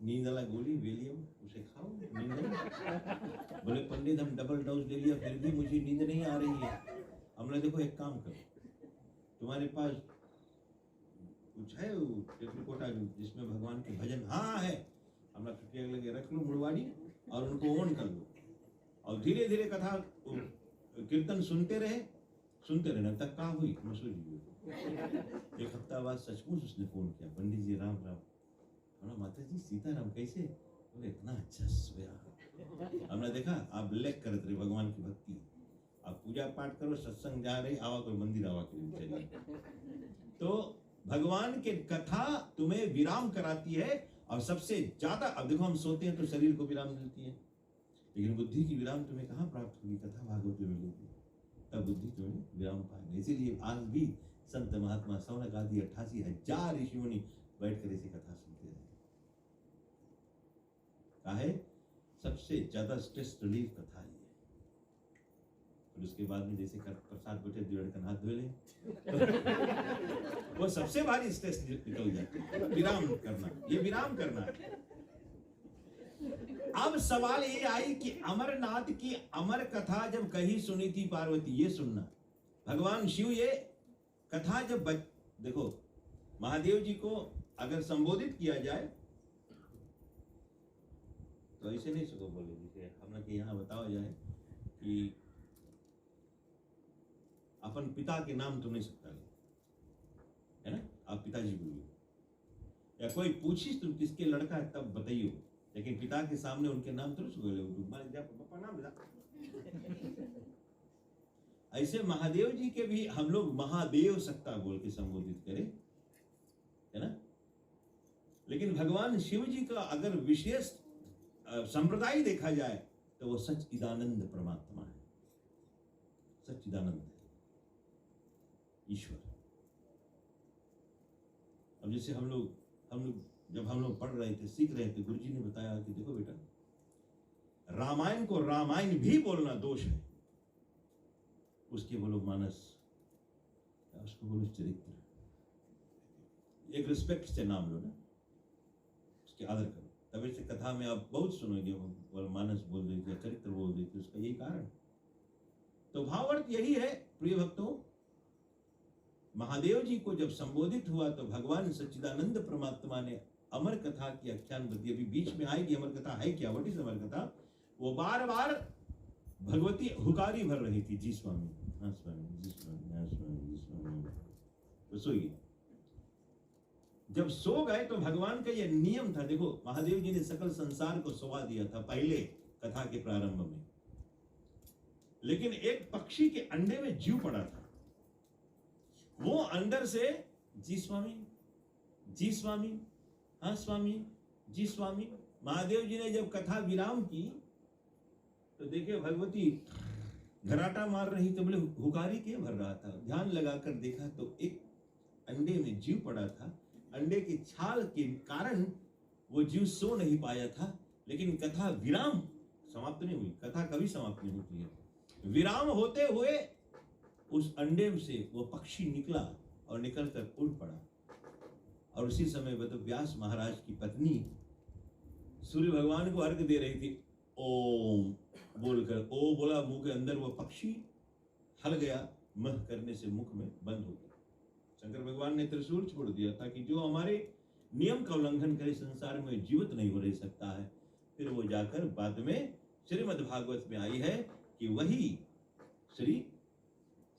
नींद वाला गोली वेलियम उसे खाओ, नींद नहीं। बोले पंडित हम डबल डोज ले लिया फिर भी मुझे नींद नहीं आ रही है। हमने देखो एक काम करो, तुम्हारे पास कुछ है वो टेप रिकॉर्डर जिसमें भगवान के भजन? हाँ है। हमने खटिया लगे रख लो मुड़वाड़ी और उनको ऑन कर लो और धीरे धीरे कथा कीर्तन सुनते रहना तक का हुई मसूरी। एक हफ्ता बाद सचमुच उसने फोन किया, पंडित जी राम राम। बोला माता जी सीताराम कैसे? बोले इतना अच्छा सोया। हमने देखा आप लेक करते रहे भगवान की भक्ति, आप पूजा पाठ करो, सत्संग जा रही, आवा कोई मंदिर आवा के चलिए। तो भगवान के कथा तुम्हें विराम कराती है। और सबसे ज्यादा अब देखो हम सोते हैं तो शरीर को विराम मिलती है, लेकिन बुद्धि की विराम तुम्हें कहाँ प्राप्त होगी? कथा भागवत में मिलेगी, तब बुद्धि तुम्हें विराम पाएगी। इसीलिए आज भी संत महात्मा सौनक आदि 88,000 ऋषियों ने बैठकर ऐसी कथा सुनते रहे। काहे? सबसे ज्यादा स्ट्रेस रिलीफ कथा है। और उसके बाद में जैसे प्रसाद बैठे दुड़ का हाथ धो ले वो सबसे भारी स्ट्रेस निकल जाती है। विराम करना, ये विराम करना है। अब सवाल ये आई कि अमरनाथ की अमर कथा जब कहीं सुनी थी पार्वती, ये सुनना भगवान शिव ये कथा जब देखो महादेव जी को अगर संबोधित किया जाए तो ऐसे नहीं सको बोले जैसे हम लोग यहाँ बताओ जाए कि अपन पिता के नाम तो नहीं सकता है ना, आप पिताजी बोलिए, या कोई पूछिस तुम किसके लड़का है तब बताइयो, लेकिन पिता के सामने उनके नाम तो नहीं बोले पापा नाम बता। ऐसे महादेव जी के भी हम लोग महादेव सत्ता बोल के संबोधित करें, है ना। लेकिन भगवान शिव जी का अगर विशेष संप्रदाय देखा जाए तो वो सच्चिदानंद परमात्मा है, सच्चिदानंद ईश्वर। अब जैसे हम लोग जब हम लोग पढ़ रहे थे, सीख रहे थे, गुरुजी ने बताया कि देखो बेटा रामायण को रामायण भी बोलना दोष है, उसके बोलो मानस, उसको बोलो चरित्र, एक रिस्पेक्ट से नाम लो ना, उसके आदर करो। तब ऐसे कथा में आप बहुत सुनोगे वो मानस बोल रही थी, चरित्र बोल रही थी, उसका यही कारण। तो भावार्थ यही है प्रिय भक्तों, महादेव जी को जब संबोधित हुआ तो भगवान सच्चिदानंद परमात्मा ने अमर कथा की आख्यान बती। अभी बीच में आएगी अमर कथा है क्या, व्हाट इज अमर कथा। वो बार बार भगवती हुकारी भर रही थी, जी स्वामी, हाँ स्वामी, जी स्वामी, हाँ स्वामी, जी स्वामी। तो सोइए, जब सो गए तो भगवान का यह नियम था। देखो महादेव जी ने सकल संसार को सोवा दिया था पहले कथा के प्रारंभ में, लेकिन एक पक्षी के अंडे में जीव पड़ा था। वो अंदर से जी स्वामी, जी स्वामी, हाँ स्वामी, जी स्वामी। महादेव जी ने जब कथा विराम की तो देखिए भगवती घराटा मार रही तो बोले हुकारी क्यों भर रहा था। ध्यान लगाकर देखा तो एक अंडे में जीव पड़ा था, अंडे की छाल के कारण वो जीव सो नहीं पाया था। लेकिन कथा विराम समाप्त नहीं हुई, कथा कभी समाप्त नहीं होती है। विराम होते हुए उस अंडे से वो पक्षी निकला और निकलकर उड़ पड़ा। और उसी समय व्यास महाराज की पत्नी सूर्य भगवान को अर्घ दे रही थी, ओम बोलकर, ओ बोला, मुंह के अंदर वो पक्षी हल गया, मह करने से मुख में बंद हो गया। शंकर भगवान ने त्रिशूल छोड़ दिया ताकि जो हमारे नियम का उल्लंघन करे संसार में जीवित नहीं हो रह सकता है। फिर वो जाकर बाद में श्रीमद् भागवत में आई है कि वही श्री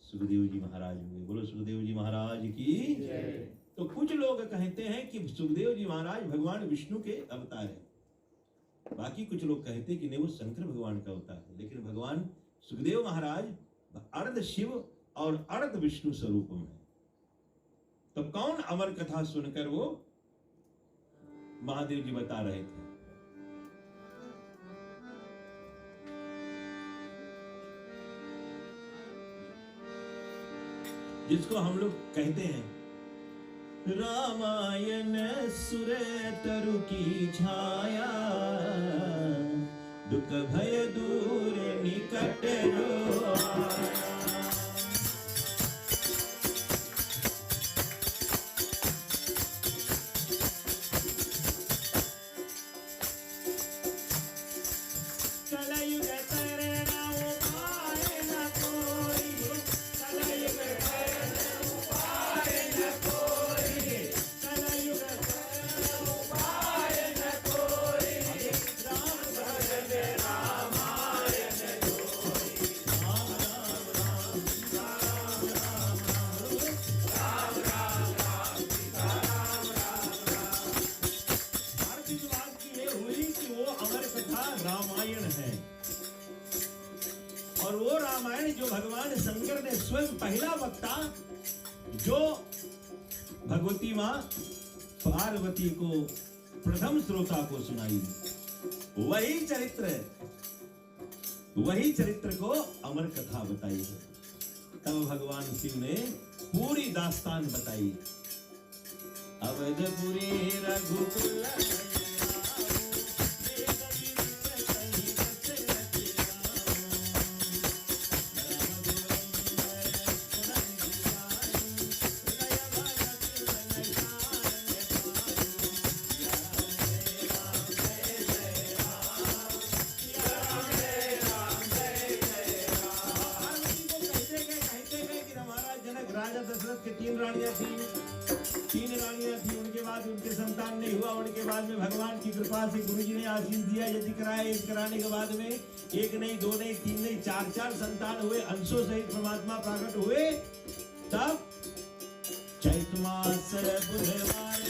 सुखदेव जी महाराज हुए। बोलो सुखदेव जी महाराज की। तो कुछ लोग कहते हैं कि सुखदेव जी महाराज भगवान विष्णु के अवतार है, बाकी कुछ लोग कहते हैं कि नहीं वो शंकर भगवान का अवतार है। लेकिन भगवान सुखदेव महाराज अर्ध शिव और अर्ध विष्णु स्वरूप में है। तो कौन अमर कथा सुनकर वो महादेव जी बता रहे थे। जिसको हम लोग कहते हैं रामायण सुर तरु की छाया, दुख भय दूर निकट रो आया। जो भगवान शंकर ने स्वयं पहला वक्ता जो भगवती मां पार्वती को प्रथम श्रोता को सुनाई, वही चरित्र को अमर कथा बताई है। तब भगवान शिव ने पूरी दास्तान बताई। अवधपुरी रघुकुल भगवान की कृपा से गुरुजी ने आशीष दिया। यदि कराने के बाद में एक नहीं, दो नहीं, तीन नहीं, चार संतान हुए, अंशों सहित परमात्मा प्रकट हुए। तब चैत मास बुधवार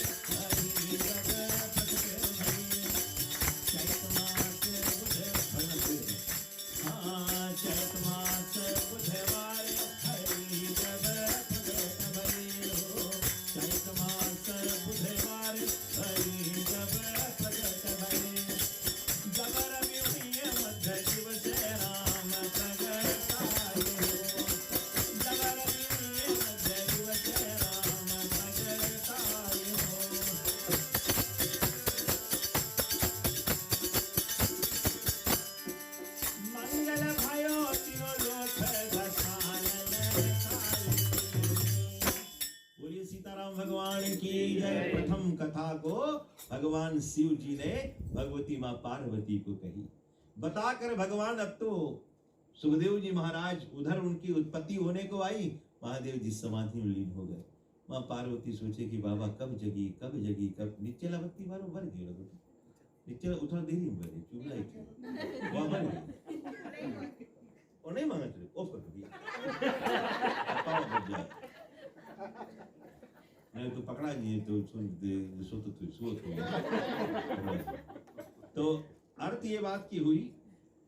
भगवान शिव जी ने भगवती मां पार्वती को कही। बताकर भगवान अब तो सुखदेव जी महाराज उधर उनकी उत्पत्ति होने को आई, महादेव जी समाधि में लीन हो गए। मां पार्वती सोचे कि बाबा कब जगी कब नीचे बत्ती मारो भर गई लगो नीचे उठा देरी में भरे चुगला ही वहां भर गई और नहीं मांगा चले ऑफ कर दिया पावर बढ़ जाए नहीं तो पकड़ा नहीं तो तो अर्थ ये बात की हुई।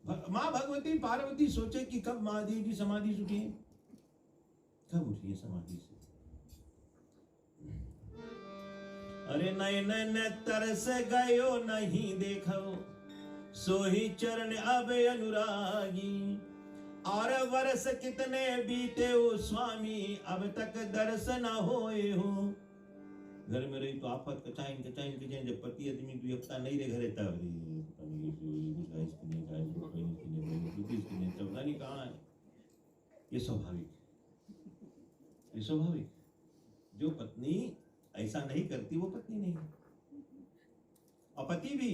माँ भगवती पार्वती सोचे कि कब महादेव जी समाधि से उठी, कब उठी है समाधि से। अरे नयन तरस गयो नहीं देखो, सोही चरण अब अनुरागी। और वर्ष कितने बीते हो स्वामी, अब तक दर्शन होए हो। घर में रही तो आफत कचाइन जब पति आदमी 2 हफ्ता नहीं रहे घरे तब नहीं कहाँ है। ये स्वाभाविक जो पत्नी ऐसा नहीं करती वो पत्नी नहीं है। और पति भी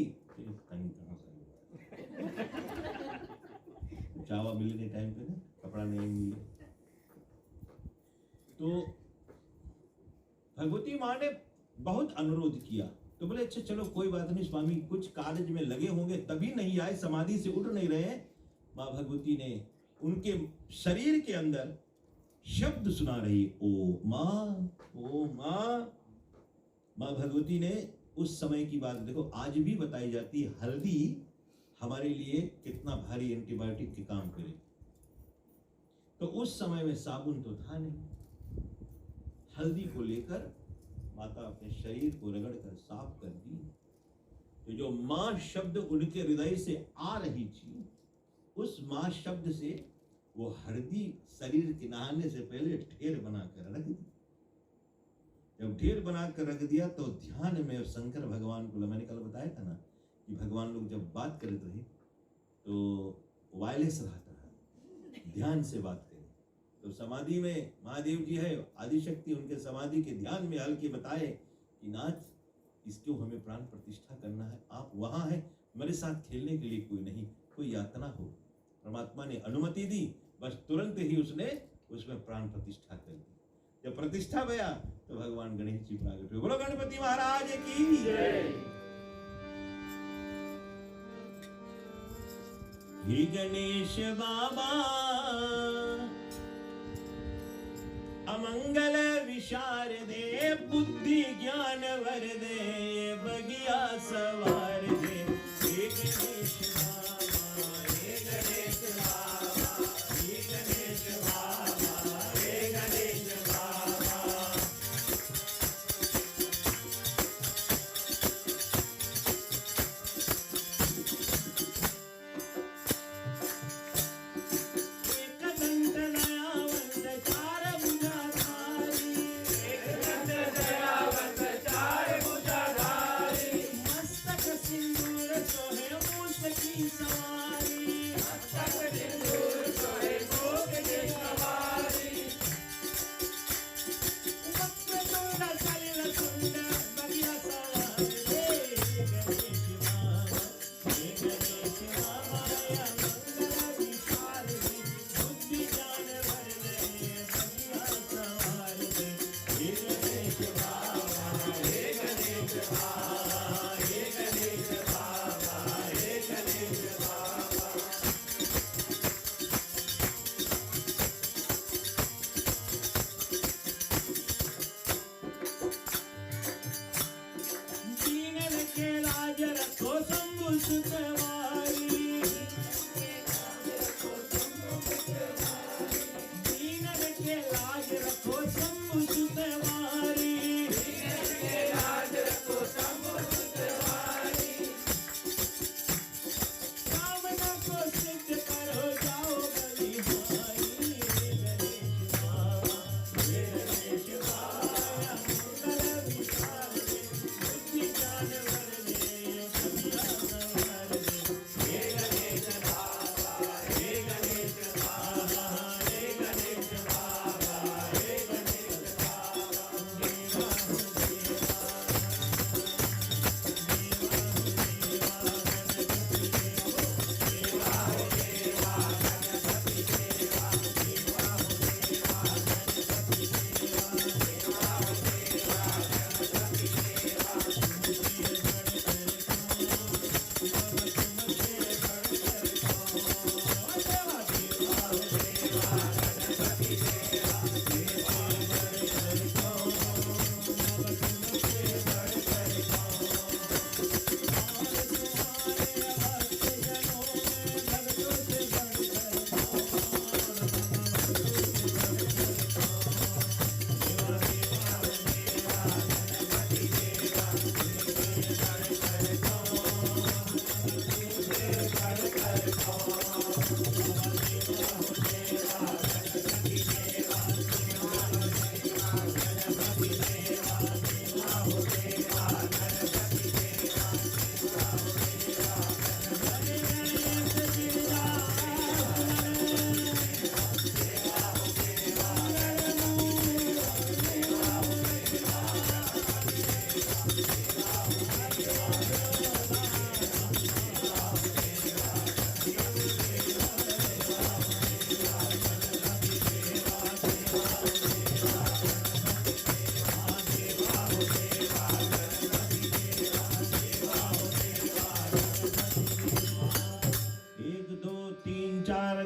चावा मिलने टाइम पे ना कपड़ा नहीं मिले तो भगवती माँ ने बहुत अनुरोध किया। तो बोले अच्छा चलो कोई बात नहीं स्वामी, कुछ कार्य में लगे होंगे तभी नहीं आए, समाधि से उठ नहीं रहे। माँ भगवती ने उनके शरीर के अंदर शब्द सुना रही, ओ माँ। माँ भगवती ने उस समय की बात देखो, आज भी बताई जाती है। हल्दी हमारे लिए कितना भारी एंटीबायोटिक के काम करे। तो उस समय में साबुन तो था नहीं, हल्दी को लेकर माता अपने शरीर को रगड़कर साफ कर दी। तो जो मां शब्द उनके हृदय से आ रही थी, उस मां शब्द से वो हल्दी शरीर के नहाने से पहले ढेर बनाकर रख दी। जब ढेर बनाकर रख दिया तो ध्यान में शंकर भगवान को, मैंने कल बताया था ना कि भगवान लोग जब बात करते रहे तो वायरलेस रहता है, ध्यान से बात करें। तो समाधि में महादेव जी है, आदिशक्ति, उनके समाधि के ध्यान में हल्के बताए कि नाथ इसको हमें प्राण प्रतिष्ठा करना है, आप वहां हैं, मेरे साथ खेलने के लिए कोई नहीं, कोई यातना हो। परमात्मा ने अनुमति दी, बस तुरंत ही उसने उसमें प्राण प्रतिष्ठा कर दी। जब प्रतिष्ठा भया तो भगवान गणेश जी प्रकट हुए। बोलो गणपति महाराज की जय। हे गणेश बाबा अमंगल विशार दे, बुद्धि ज्ञान वर दे, बगिया सवार दे। हे गणेश बाबा, हे गणेश बाबा, हे गणेश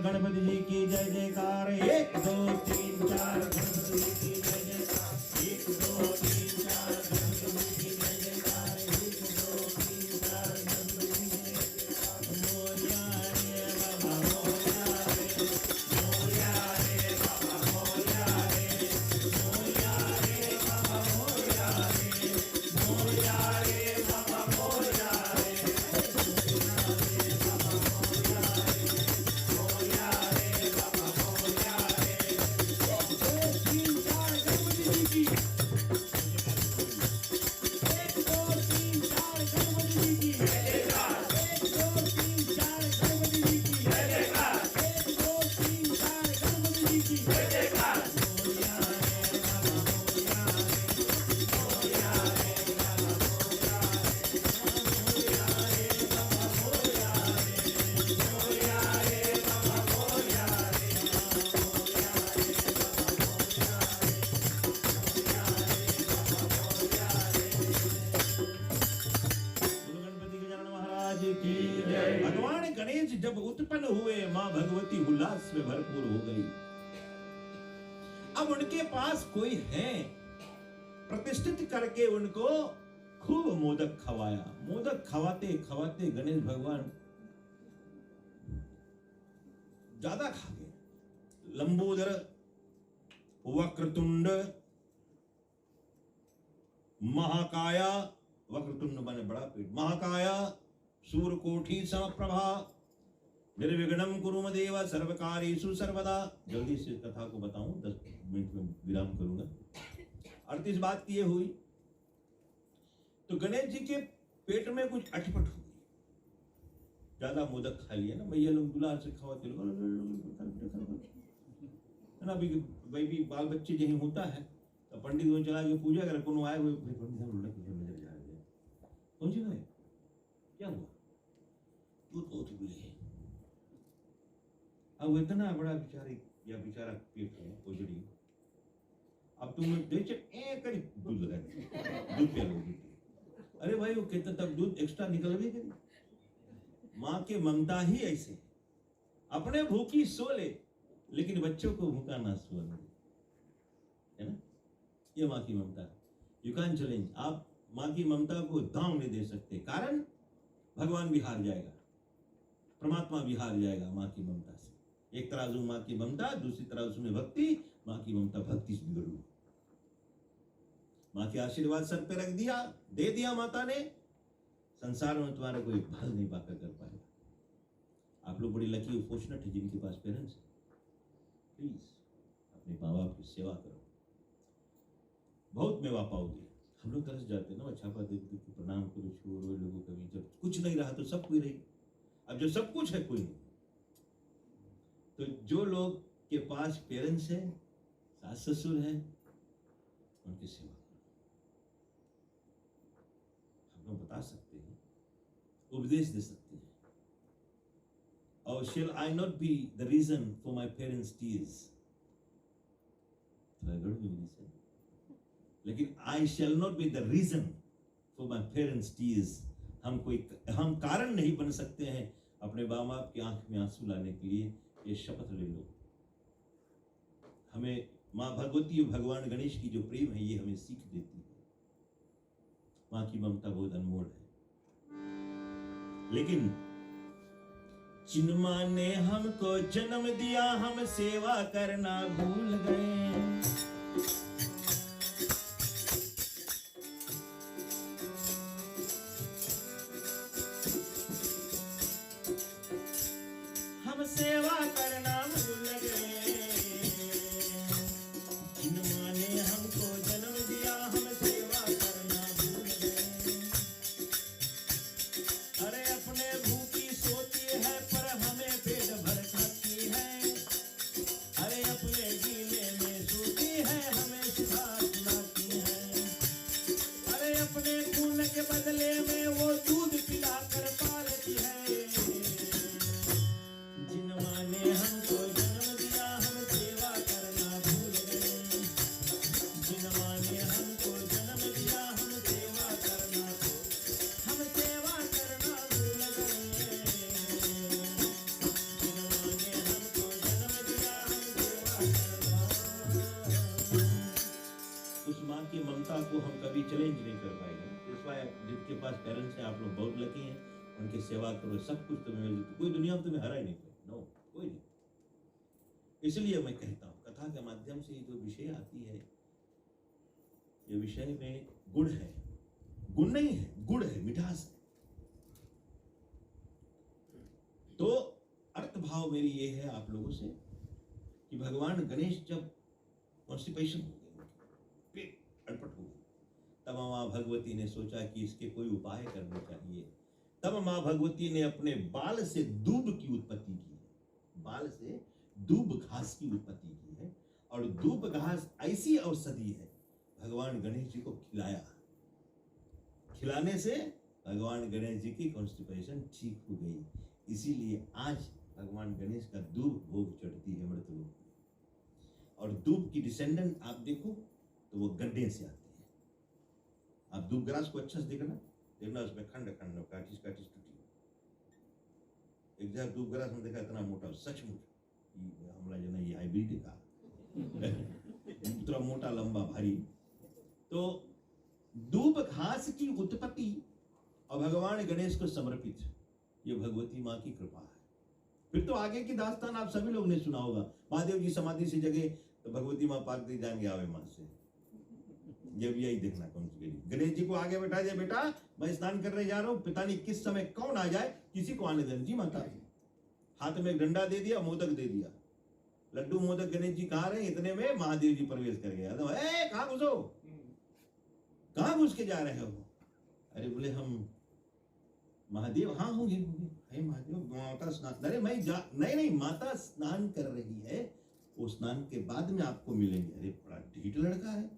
गणपति जी की जय जयकार। 1 2 3 4 गणपति जी की जय जयकार। 1 2 3 4 गणपति जी की जय जयकार। 1 2 3 4 गणपति जी की जय जयकार। मोरया रे बाबा मोरया रे, मोरया रे बाबा मोरया रे, मोरया रे बाबा मोरया रे, मोरया रे बाबा मोरया रे, भगवान गणेश जब उत्पन्न हुए मां भगवती उल्लास में भरपूर हो गई। अब उनके पास कोई है, प्रतिष्ठित करके उनको खूब मोदक खवाया। मोदक खवाते खवाते गणेश भगवान ज्यादा खा गए। लंबोदर वक्रतुंड महाकाया, वक्रतुंड माने बड़ा पेट, महाकाया सूर्यकोटि समप्रभा निर्विघ्नं कुरु मदेव सर्वकार्येषु सर्वदा। जल्दी से कथा को बताऊं, 10 मिनट में विराम करूंगा। अर्थ इस बात की ये हुई तो गणेश जी के पेट में कुछ अटपट हो गई, ज्यादा मोदक खा लिया ना, भैया लोग दुलार से खवाते लोग है ना। भाई भी बाल बच्चे यही होता है तो पंडित को चला के पूजा कर, कोनो आए हुए नजर जा रहे पहुंचे गए, क्या हुआ, दूध बहुत उबले है। अब इतना बड़ा बेचारी या बेचारा पेट है उजड़ी, अब तुम कर दूध लगा दूध पिया लो। अरे भाई वो कितना तब दूध एक्स्ट्रा निकल भी करी। माँ के ममता ही ऐसे, अपने भूखी सो ले लेकिन बच्चों को भूखा ना सोने दे, है ना। ये माँ की ममता। यू कैन चैलेंज, आप माँ की ममता को दांव नहीं दे सकते। कारण भगवान भी हार जाएगा, परमात्मा भी हार जाएगा माँ की ममता से। एक तराजू माँ की ममता, दूसरी तराजू में भक्ति, माँ की ममता भक्ति से बिगड़ गई। माँ के आशीर्वाद सर पे रख दिया, दे दिया माता ने, संसार में तुम्हारा कोई भल नहीं पाकर कर पाएगा। आप लोग बड़ी लकी और फॉर्चुनेट है जिनके पास पेरेंट्स है। प्लीज अपने माँ बाप की सेवा करो, बहुत मेवा पाओगे। हम लोग तरस जाते हैं ना, छापा देख देख के प्रणाम करो, छोड़ो लोगों कभी, जब कुछ नहीं रहा तो सब कोई रही। अब जो सब कुछ है कोई नहीं, तो जो लोग के पास पेरेंट्स है, सास ससुर है, उनकी सेवा करो। हम लोग बता सकते हैं, उपदेश दे सकते हैं। और shall I not be the reason for my parents' tears? लेकिन I shall not be the reason for my parents' tears. हम कारण नहीं बन सकते हैं अपने बाप माँ की आंख में आंसू लाने के लिए। ये शपथ ले लो। हमें माँ भगवती और भगवान गणेश की जो प्रेम है ये हमें सीख देती है। माँ की ममता बहुत अनमोल है। लेकिन जिन माँ ने हमको जन्म दिया, हम सेवा करना भूल गए। हम सेवा करना भूल गए। जिन माँ ने हमको जन्म दिया, हम सेवा करना भूल गए। अरे अपने भूखी सोती है पर हमें पेट भर खाती है। अरे अपने गीले में सोती है, हमें सुधा सुनाती है। अरे अपने खून के बदले में वो दूध पिला कर पालती है। जिन माँ ने हमको जन्म दिया, हम सेवा करना भूल गए। जिन माँ ने हमको जन्म दिया, हम सेवा करना भूल गए। जिन माँ ने हमको जन्म दिया, हम सेवा करना। उस माँ की ममता को हम कभी चैलेंज नहीं कर पाएंगे। इस वाय जिनके पास पेरेंट्स हैं, आप लोग बहुत लकी हैं, उनकी सेवा करो, सब कुछ तुम्हें मिल जाए। कोई दुनिया में तुम्हें हरा ही नहीं पाए, नो, कोई नहीं। इसलिए मैं कहता हूँ कथा के माध्यम से जो विषय आती है, ये विषय में गुण है, गुण नहीं है, गुण है, मिठास है। तो अर्थ भाव मेरी ये है आप लोगों से कि भगवान गणेश जब कॉन्स्टिपेशन हो गए, पेट अड़पट हो गई, तब माँ भगवती ने सोचा कि इसके कोई उपाय करने चाहिए। तब माँ भगवती ने अपने बाल से दूब की उत्पत्ति की है। बाल से दूब घास की उत्पत्ति की है, और दूब घास ऐसी औषधि है, भगवान गणेश जी को खिलाया। खिलाने से भगवान गणेश जी की कॉन्स्टिपेशन ठीक हो गई। इसीलिए आज भगवान गणेश का दूब भोग चढ़ती है मृत लोक में। और दूब की डिसेंडेंट आप देखो तो वो गड्ढे से आती है। आप दूब ग्रास को अच्छा से देखना, उसमें खंड खंड काटिस काटिस टूटी। एक जगह दूब ग्रास में देखा इतना मोटा, सचमुच हमला जो नहीं हाइब्रिड का इतना मोटा लंबा भारी। तो दूब घास की उत्पत्ति और भगवान गणेश को समर्पित, ये भगवती माँ की कृपा है। फिर तो आगे की दास्तान आप सभी लोग ने सुना होगा। महादेव जी समाधि से जगह तो भगवती माँ पाक दे जाएंगे आवे माँ से। जब यही देखना कौन सी गणेश जी को आगे बैठा जाए, बेटा मैं स्नान करने जा रहा हूँ, पता नहीं किस समय कौन आ जाए, किसी को आने देना। जी माता, हाथ में डंडा दे दिया, मोदक दे दिया, लड्डू मोदक गणेश जी कहा रहे, इतने में महादेव जी प्रवेश कर गया। तो कहाँ घुसो, कहाँ घुस के जा रहे हो? अरे बोले हम महादेव, हाँ होंगे होंगे। महादेव माता स्नान, अरे मैं नहीं माता स्नान कर रही है, वो स्नान के बाद में आपको मिलेंगे। अरे बड़ा ढीठ लड़का है,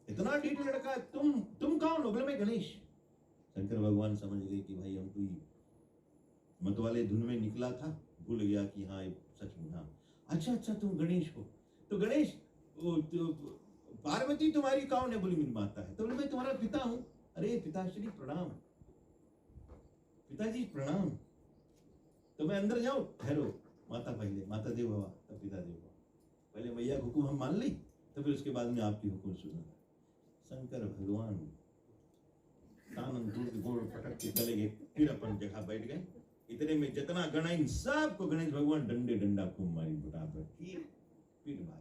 इतना ढीठ लड़का है, तुम कौन हो? बोले मैं गणेश। शंकर भगवान समझ गए कि भाई हम तो मत वाले धुन में निकला था, भूल गया कि हाँ सच में। हाँ अच्छा तुम गणेश हो। तो गणेश पार्वती तुम्हारी कौन है? बोली मेरी माता है। तो बोले मैं तुम्हारा पिता हूं। अरे पिताश्री प्रणाम, पिताजी प्रणाम। तो मैं अंदर जाऊं? ठहरो माता, पहले माता देव भवा तब पिता देव भवा। पहले मैया का हुक्म हम मान ली, तो फिर उसके बाद में आपकी हुक्म सुना। शंकर भगवान तानन दूर के गोड़ पटक के चले गए, फिर अपन जगह बैठ गए। इतने में जितना गणाइन सबको गणेश भगवान डंडे डंडा खूब मारी बराबर, फिर मारा।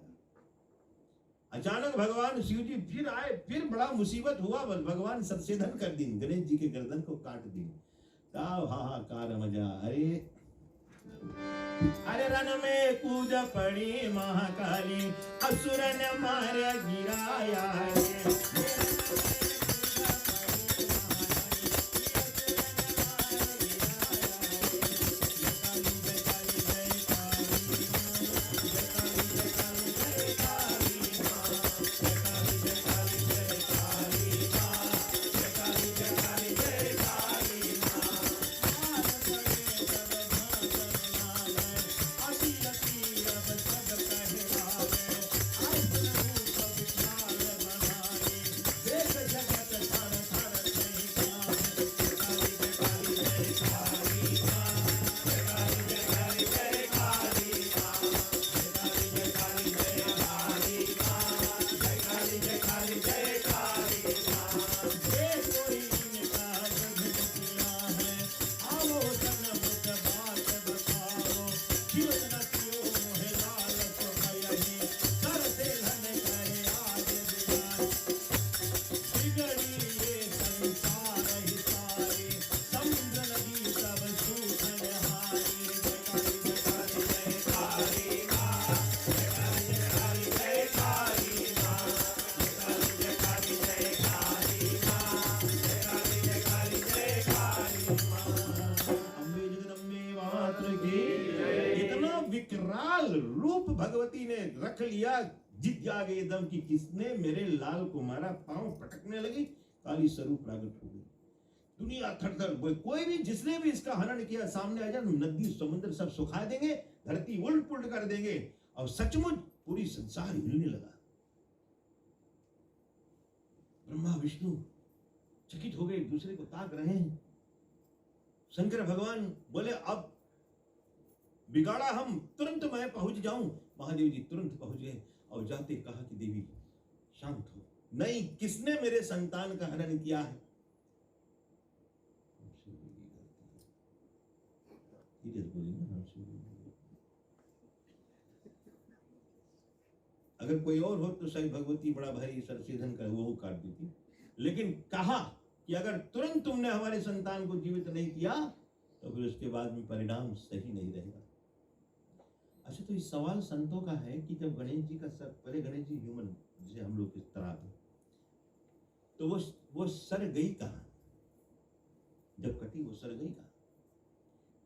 अचानक भगवान शिव जी फिर आए, फिर बड़ा मुसीबत हुआ, भगवान सत्सेधन कर दी, गणेश जी के गर्दन को काट दी। तब हाहाकार मजा। अरे रण में कूद पड़ी महाकाली, असुर ने मारे गिराया। विकराल रूप भगवती ने रख लिया, जित जागे एकदम कि किसने मेरे लाल को मारा। पांव पटकने लगी, काली स्वरूप प्रकट हो गई। दुनिया थरथर, कोई भी जिसने भी इसका हनन किया सामने आ जाए, नदी समुद्र सब सुखा देंगे, धरती उल्ट पुल्ट कर देंगे। और सचमुच पूरी संसार हिलने लगा। ब्रह्मा विष्णु चकित हो गए, एक दूसरे को ताक रहे हैं। शंकर भगवान बोले अब बिगाड़ा हम, तुरंत मैं पहुंच जाऊं। महादेव जी तुरंत पहुंच गए और जाते कहा कि देवी शांत हो, नहीं, किसने मेरे संतान का हनन किया है? अगर कोई और हो तो शायद भगवती बड़ा भारी सरसेधन कर वो काट देती, लेकिन कहा कि अगर तुरंत तुमने हमारे संतान को जीवित नहीं किया तो फिर उसके बाद में परिणाम सही नहीं रहेगा। अच्छा, तो इस सवाल संतों का है कि जब गणेश जी का सर, पहले गणेश जी ह्यूमन जिसे हम लोग किस तरह थे, तो वो सर गई कहां? जब कटी वो सर गई कहां?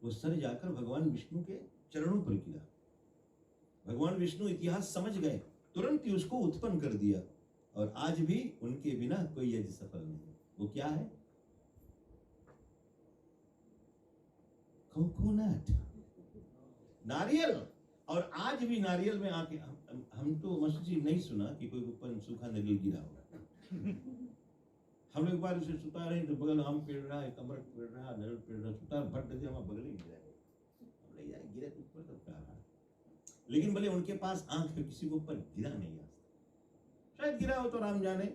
वो सर जाकर भगवान विष्णु के चरणों पर गिरा। भगवान विष्णु इतिहास समझ गए, तुरंत ही उसको उत्पन्न कर दिया। और आज भी उनके बिना कोई यज्ञ सफल नहीं। वो क्या है? कोकोनट, नारियल। और आज भी नारियल में आके हम तो मस्जिद नहीं सुना कि कोई ऊपर सूखा नारियल गिरा होगा। हम एक बार उसे सुता रहे तो बगल आम पेड़ रहा है, कमर पेड़ रहा, नारियल पेड़ रहा, सुता भट दे हमारे बगल ही गिरा। हमने यार गिरा तो ऊपर तब क्या रहा, लेकिन भले उनके पास आंख पे किसी को ऊपर गिरा नहीं आ, शायद गिरा हो तो राम जाने।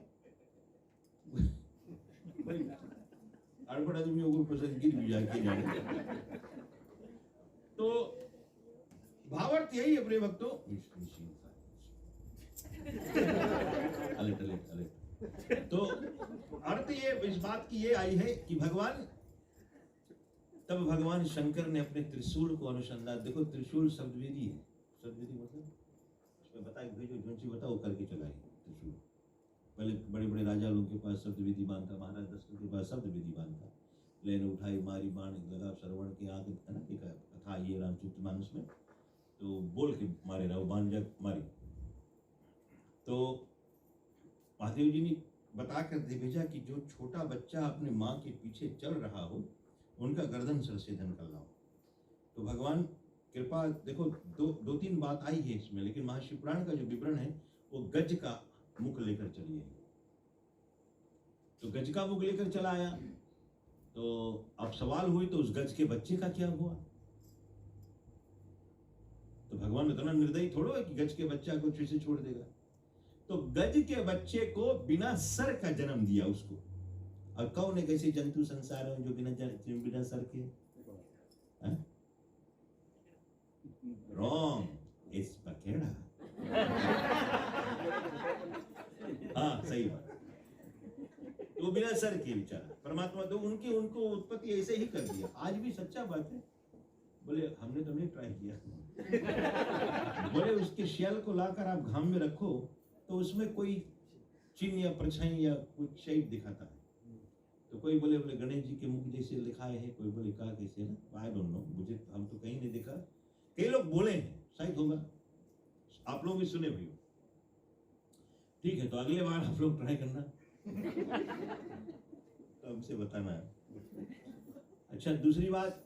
अड़बड़ आदमियों को पसंद गिर भी जाके। तो भावार्थ यही है प्रिय भक्तों। तो अर्थ ये इस बात की ये आई है कि तब भगवान शंकर ने अपने त्रिशूल को अनुसंधान, देखो त्रिशूल शब्दवेदी है, शब्दवेदी मतलब उसमें बताए भेजो जो बताओ करके चलाई त्रिशूल। पहले बड़े बड़े राजा लोगों के पास शब्दवेदी बांध था, महाराज दशरथ के पास शब्दवेदी बांध था। लेन उठाई मारी बाण लगा श्रवण के आगे, है ना, एक कथा ये रामचरितमानस में, तो बोल के मारे रहा, बाण जग मारी। तो महादेव जी ने बता कर दे भेजा कि जो छोटा बच्चा अपने माँ के पीछे चल रहा हो उनका गर्दन सरसेधन कर लाओ। तो भगवान कृपा, देखो दो तीन बात आई है इसमें, लेकिन महाशिवपुराण का जो विवरण है वो गज का मुख लेकर चलिए। तो गज का मुख लेकर चला आया। तो अब सवाल हुई तो उस गज के बच्चे का क्या हुआ? तो भगवान इतना निर्दयी थोड़ा है कि गज के बच्चा को कैसे छोड़ देगा। तो गज के बच्चे को बिना सर का जन्म दिया उसको। और कौन एक ऐसे जंतु संसार में जो बिना सर के? रॉन्ग, इट्स बकेड़ा। हाँ सही बात, तो बिना सर के बेचारा परमात्मा, तो उनको उत्पत्ति ऐसे ही कर दिया। आज भी सच्चा बात है। बोले हमने तो नहीं ट्राई किया। बोले उसके शेल को लाकर आप घाम में रखो तो उसमें कोई चिन्ह या परछाई या कुछ शेप दिखाता है। तो कोई बोले गणेश जी के मुख जैसे लिखाए हैं, कोई बोले कहा कैसे ना, आई डोंट नो, मुझे हम तो कहीं नहीं देखा। कई लोग बोले हैं, शायद होगा, आप लोग भी सुने भी हो। ठीक है, तो अगले बार आप लोग ट्राई करना तो हमसे बताना है। अच्छा, दूसरी बात,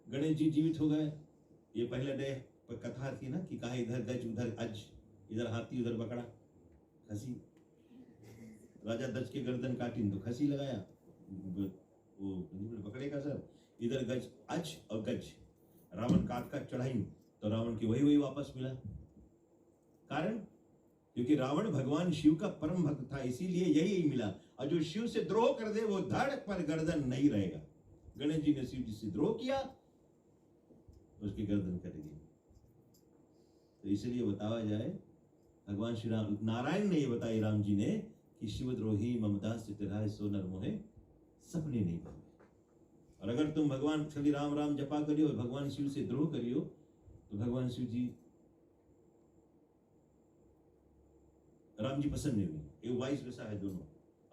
गणेश जी जीवित हो गए। ये पहले डे पर कथा थी ना कि कहा इधर गज उधर अज, इधर हाथी उधर बकरा, खसी। राजा दक्ष के गर्दन काटी तो खसी लगाया, वो बकरे का सर, इधर गज अज और गज, रावण काट का चढ़ाई तो रावण की वही वापस मिला। कारण क्योंकि रावण भगवान शिव का परम भक्त था, इसीलिए यही मिला। और जो शिव से द्रोह कर दे वो धड़ पर गर्दन नहीं रहेगा। गणेश जी ने शिव जी से द्रोह किया, उसकी गर्दन कट गई। तो इसलिए बताया जाए, भगवान श्री राम, नारायण ने ये बताया राम जी ने कि शिवद्रोही ममता से तिराए सो नर मोहे सपने नहीं पावे। और अगर तुम भगवान श्री राम राम जपा करियो और भगवान शिव से द्रोह करियो तो भगवान शिव जी, राम जी पसंद नहीं हुई। ये वाइस वैसा है दोनों।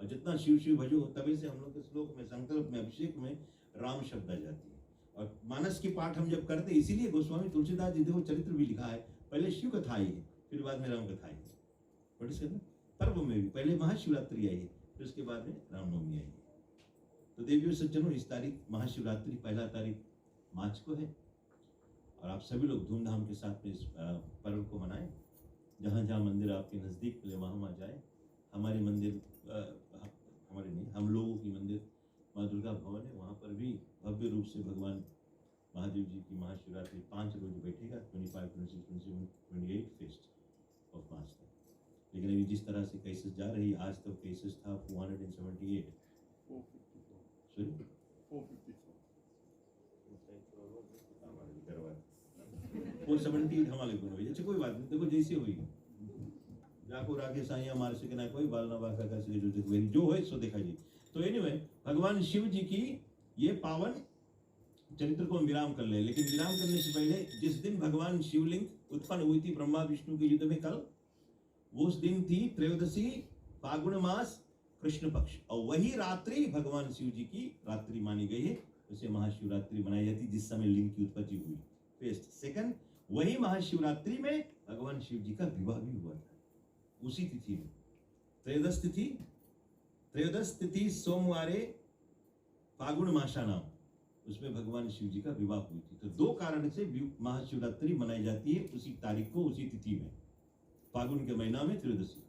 और जितना शिव शिव भजो, तभी से हम लोग के श्लोक में, संकल्प में, अभिषेक में राम शब्द आ जाती है। और मानस की पाठ हम जब करते, इसीलिए गोस्वामी तुलसीदास जी देखो चरित्र भी लिखा है, पहले शिव कथा आई है, फिर बाद में राम कथा आई है। पर्व में भी पहले महाशिवरात्रि आई है, फिर उसके बाद में रामनवमी आई है। तो देवियों सज्जनों, इस तारीख महाशिवरात्रि 1 तारीख मार्च को है और आप सभी लोग धूमधाम के साथ में इस पर्व को मनाएं। जहाँ जहाँ मंदिर आपके नज़दीक मिले वहाँ जाए। हमारे मंदिर, हमारे नहीं, हम लोगों की मंदिर माँ दुर्गा भवन है, वहाँ पर भी भव्य रूप से भगवान महादेव जी की महाशिवरात्रि 5 रोज बैठेगा, 25, 26, 27, 28 फेस्ट ऑफ मार्च तक। लेकिन अभी जिस तरह से केसेस जा रही, आज तक केसेस था 478, 478 हमारे को अच्छा कोई बात नहीं, देखो जैसे हुई जाको राखे साइया मार सके ना कोई, बाल ना बाका कर सके जो है सो देखा जी। तो एनीवे, भगवान शिव जी की ये पावन चरित्र को हम विराम कर ले। लेकिन विराम करने से पहले, जिस दिन भगवान शिवलिंग उत्पन्न हुई थी ब्रह्मा विष्णु के युद्ध में कल, वो उस दिन थी त्रयोदशी फागुन मास कृष्ण पक्ष, और वही रात्रि भगवान शिव जी की रात्रि मानी गई है, उसे महाशिवरात्रि मनाई जाती, जिस समय लिंग की उत्पत्ति हुई। फर्स्ट सेकंड, वही महाशिवरात्रि में भगवान शिव जी का विवाह भी हुआ था, उसी तिथि में। त्रयोदश तिथि सोमवारे फागुन मासा नाम, उसमें भगवान शिव जी का विवाह हुई थी। तो 2 कारण से महाशिवरात्रि मनाई जाती है उसी तारीख को, उसी तिथि में, फागुन के महीना में त्रयोदशी।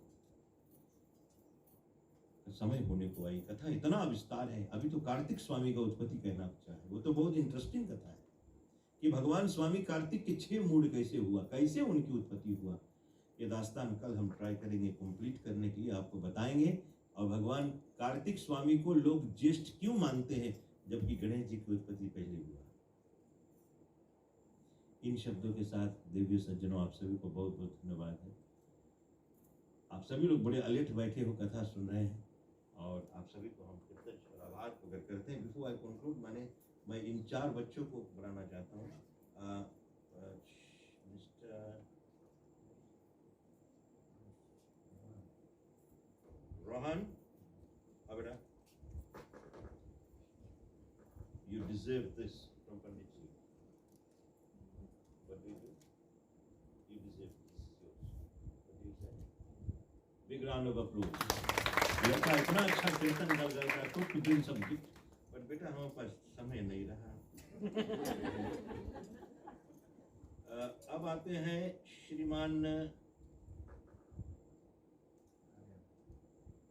समय होने को आई, कथा इतना विस्तार है। अभी तो कार्तिक स्वामी का उत्पत्ति कहना अच्छा है, वो तो बहुत इंटरेस्टिंग कथा है कि भगवान स्वामी कार्तिक के 6 मूड कैसे हुआ, कैसे उनकी उत्पत्ति हुआ। ये दास्तान कल हम ट्राई करेंगे कंप्लीट करने के लिए, आपको बताएंगे। और भगवान कार्तिक स्वामी को लोग ज्येष्ठ क्यों मानते हैं जबकि गणेश जी की उत्पत्ति पहले हुआ। इन शब्दों के साथ देवियों सज्जनों, आप सभी को बहुत बहुत धन्यवाद है। आप सभी लोग बड़े अलर्ट बैठे हो, कथा सुन रहे हैं, और आप सभी को हम कृतज्ञ और आभार प्रकट करते हैं। बिफोर आई कंक्लूड, मैं इन 4 बच्चों को बुलाना चाहता हूँ। मिस्टर रोहन, बेटा, you deserve this from Pandit ji. What do you do? You deserve this. What do you say? Big round of applause. लड़का इतना अच्छा कीर्तन कर रहा था, तो कुछ सब्जेक्ट, पर बेटा हमारे पास समय नहीं रहा। अब आते हैं श्रीमान,